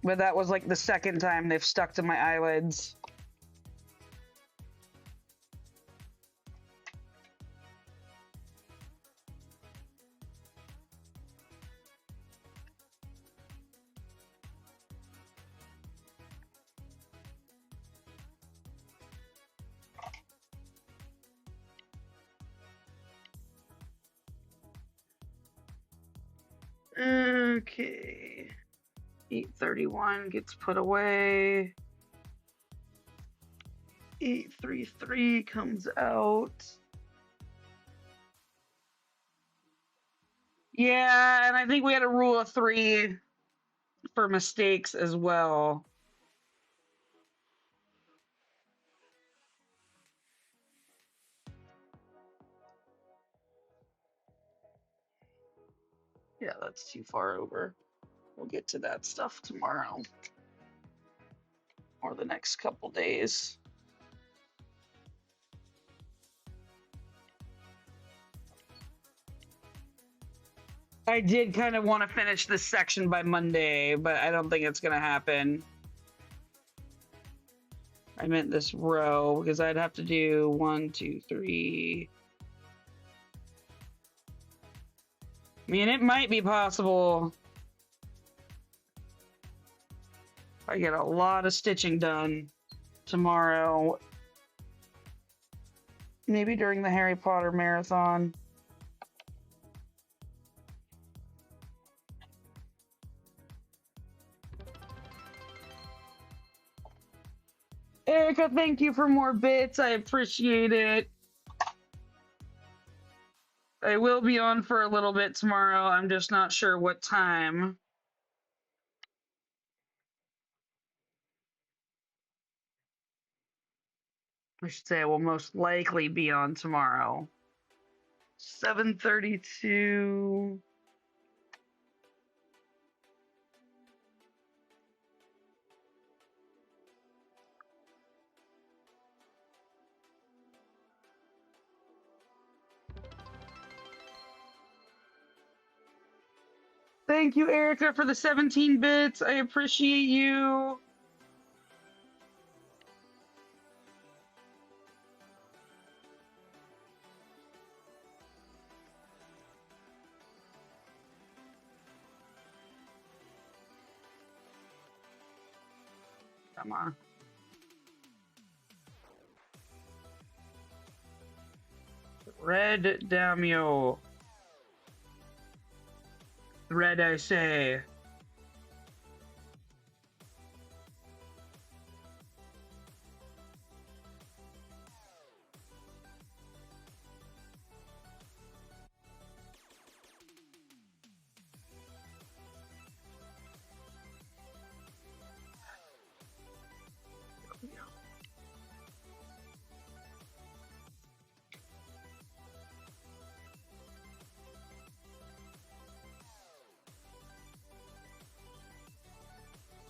But that was like the second time they've stuck to my eyelids. Okay. 831 gets put away. 833 comes out. Yeah, and I think we had a rule of 3 for mistakes as well. Yeah, that's too far over. We'll get to that stuff tomorrow or the next couple days. I did kind of want to finish this section by Monday, but I don't think it's going to happen. I meant this row because I'd have to do 1, 2, 3. I mean, it might be possible. I get a lot of stitching done tomorrow. Maybe during the Harry Potter marathon. Erica, thank you for more bits. I appreciate it. I will be on for a little bit tomorrow. I'm just not sure what time. I should say I will most likely be on tomorrow. 7:32. Thank you, Erica, for the 17 bits. I appreciate you. Come on. Red Damio. Red, I say.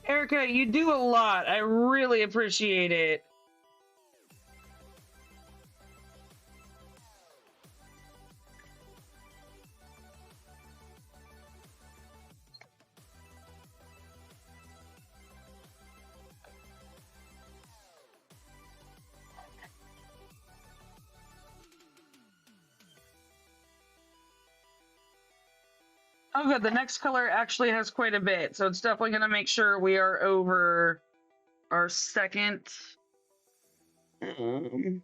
Erica, you do a lot. I really appreciate it. Oh, good. The next color actually has quite a bit, so it's definitely going to make sure we are over our second. Um,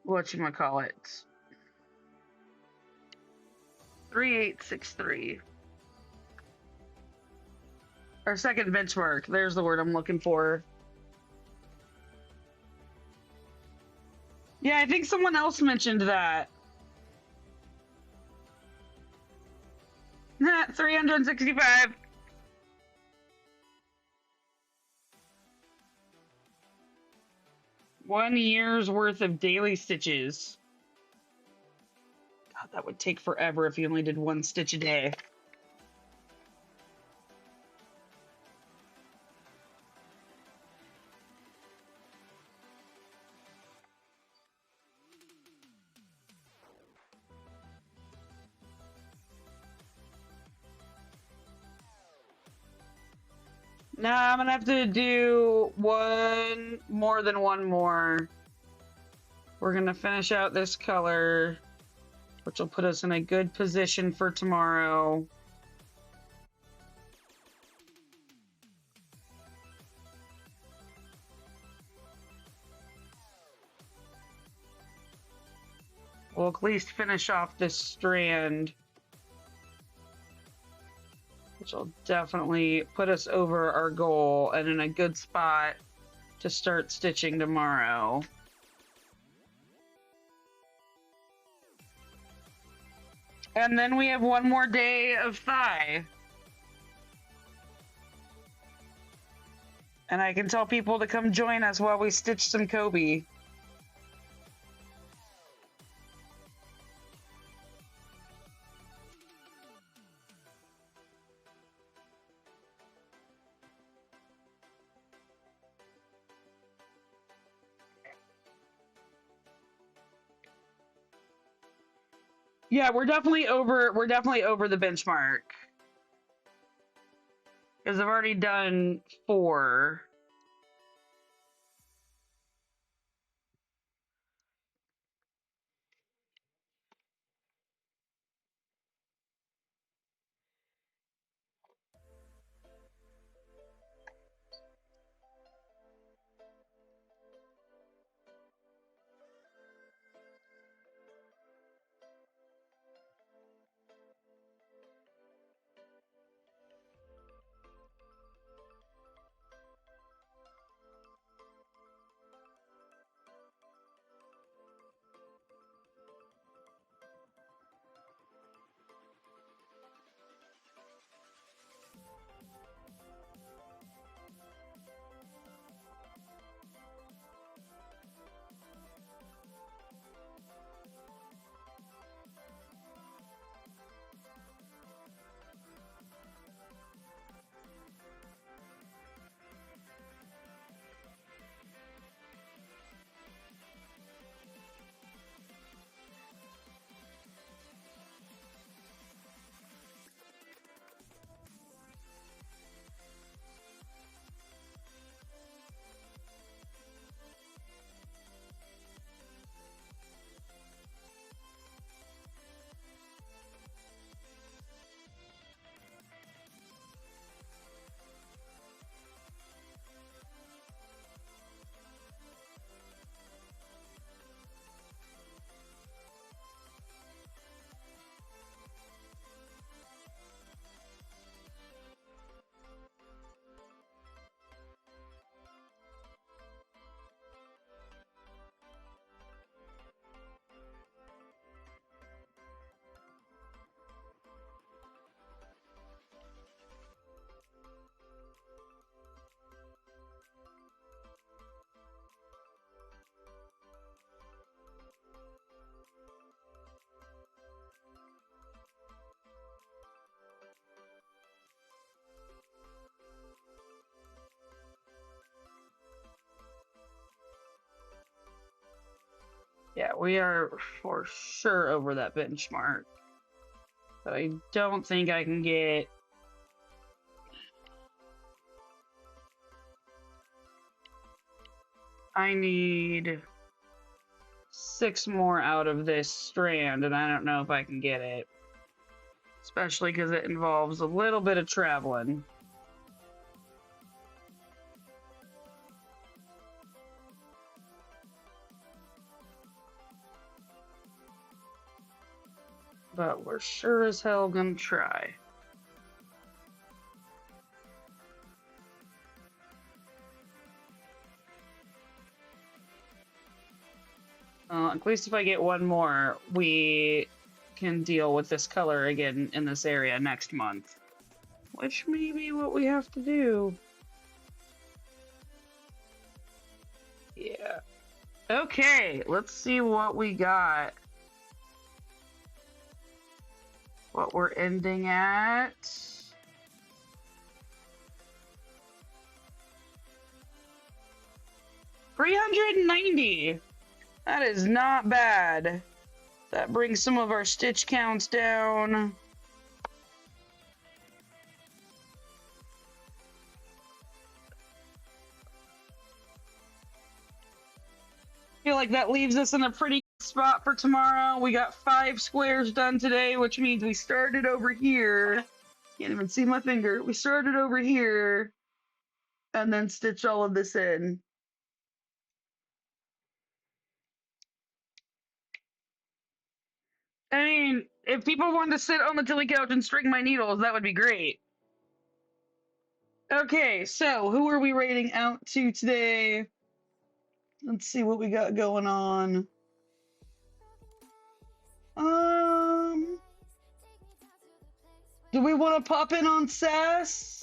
whatchamacallit? 3863. Our second benchmark. There's the word I'm looking for. Yeah, I think someone else mentioned that. 365. One year's worth of daily stitches. God, that would take forever if you only did one stitch a day. Nah, I'm gonna have to do one more than one more. We're gonna finish out this color, which will put us in a good position for tomorrow. We'll at least finish off this strand, which will definitely put us over our goal and in a good spot to start stitching tomorrow. And then we have one more day of thigh. And I can tell people to come join us while we stitch some Kobe. Yeah, we're definitely over the benchmark. Because I've already done 4. Yeah, we are for sure over that benchmark. But I don't think I can get... I need 6 more out of this strand, and I don't know if I can get it. Especially because it involves a little bit of traveling. But we're sure as hell gonna try. At least if I get one more, we can deal with this color again in this area next month. Which may be what we have to do. Yeah. Okay, let's see what we got. What we're ending at. $390. That is not bad. That brings some of our stitch counts down. I feel like that leaves us in a pretty good spot for tomorrow. We got 5 squares done today, which means we started over here. Can't even see my finger. We started over here and then stitched all of this in. I mean, if people wanted to sit on the tilly couch and string my needles, that would be great. Okay, so who are we rating out to today? Let's see what we got going on. Do we want to pop in on Sass?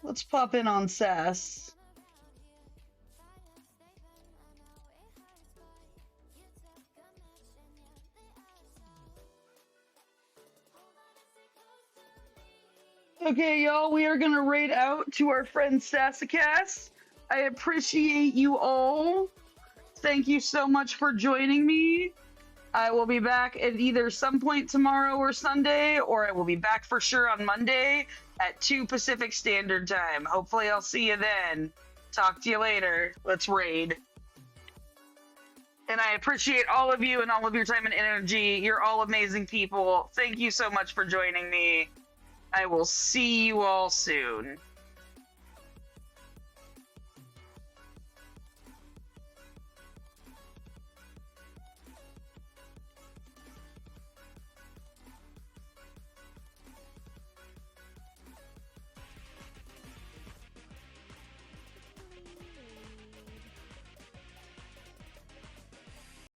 Let's pop in on Sass. Okay, y'all, we are going to raid out to our friend Sassacast. I appreciate you all. Thank you so much for joining me. I will be back at either some point tomorrow or Sunday, or I will be back for sure on Monday at 2 Pacific Standard Time. Hopefully I'll see you then. Talk to you later. Let's raid. And I appreciate all of you and all of your time and energy. You're all amazing people. Thank you so much for joining me. I will see you all soon.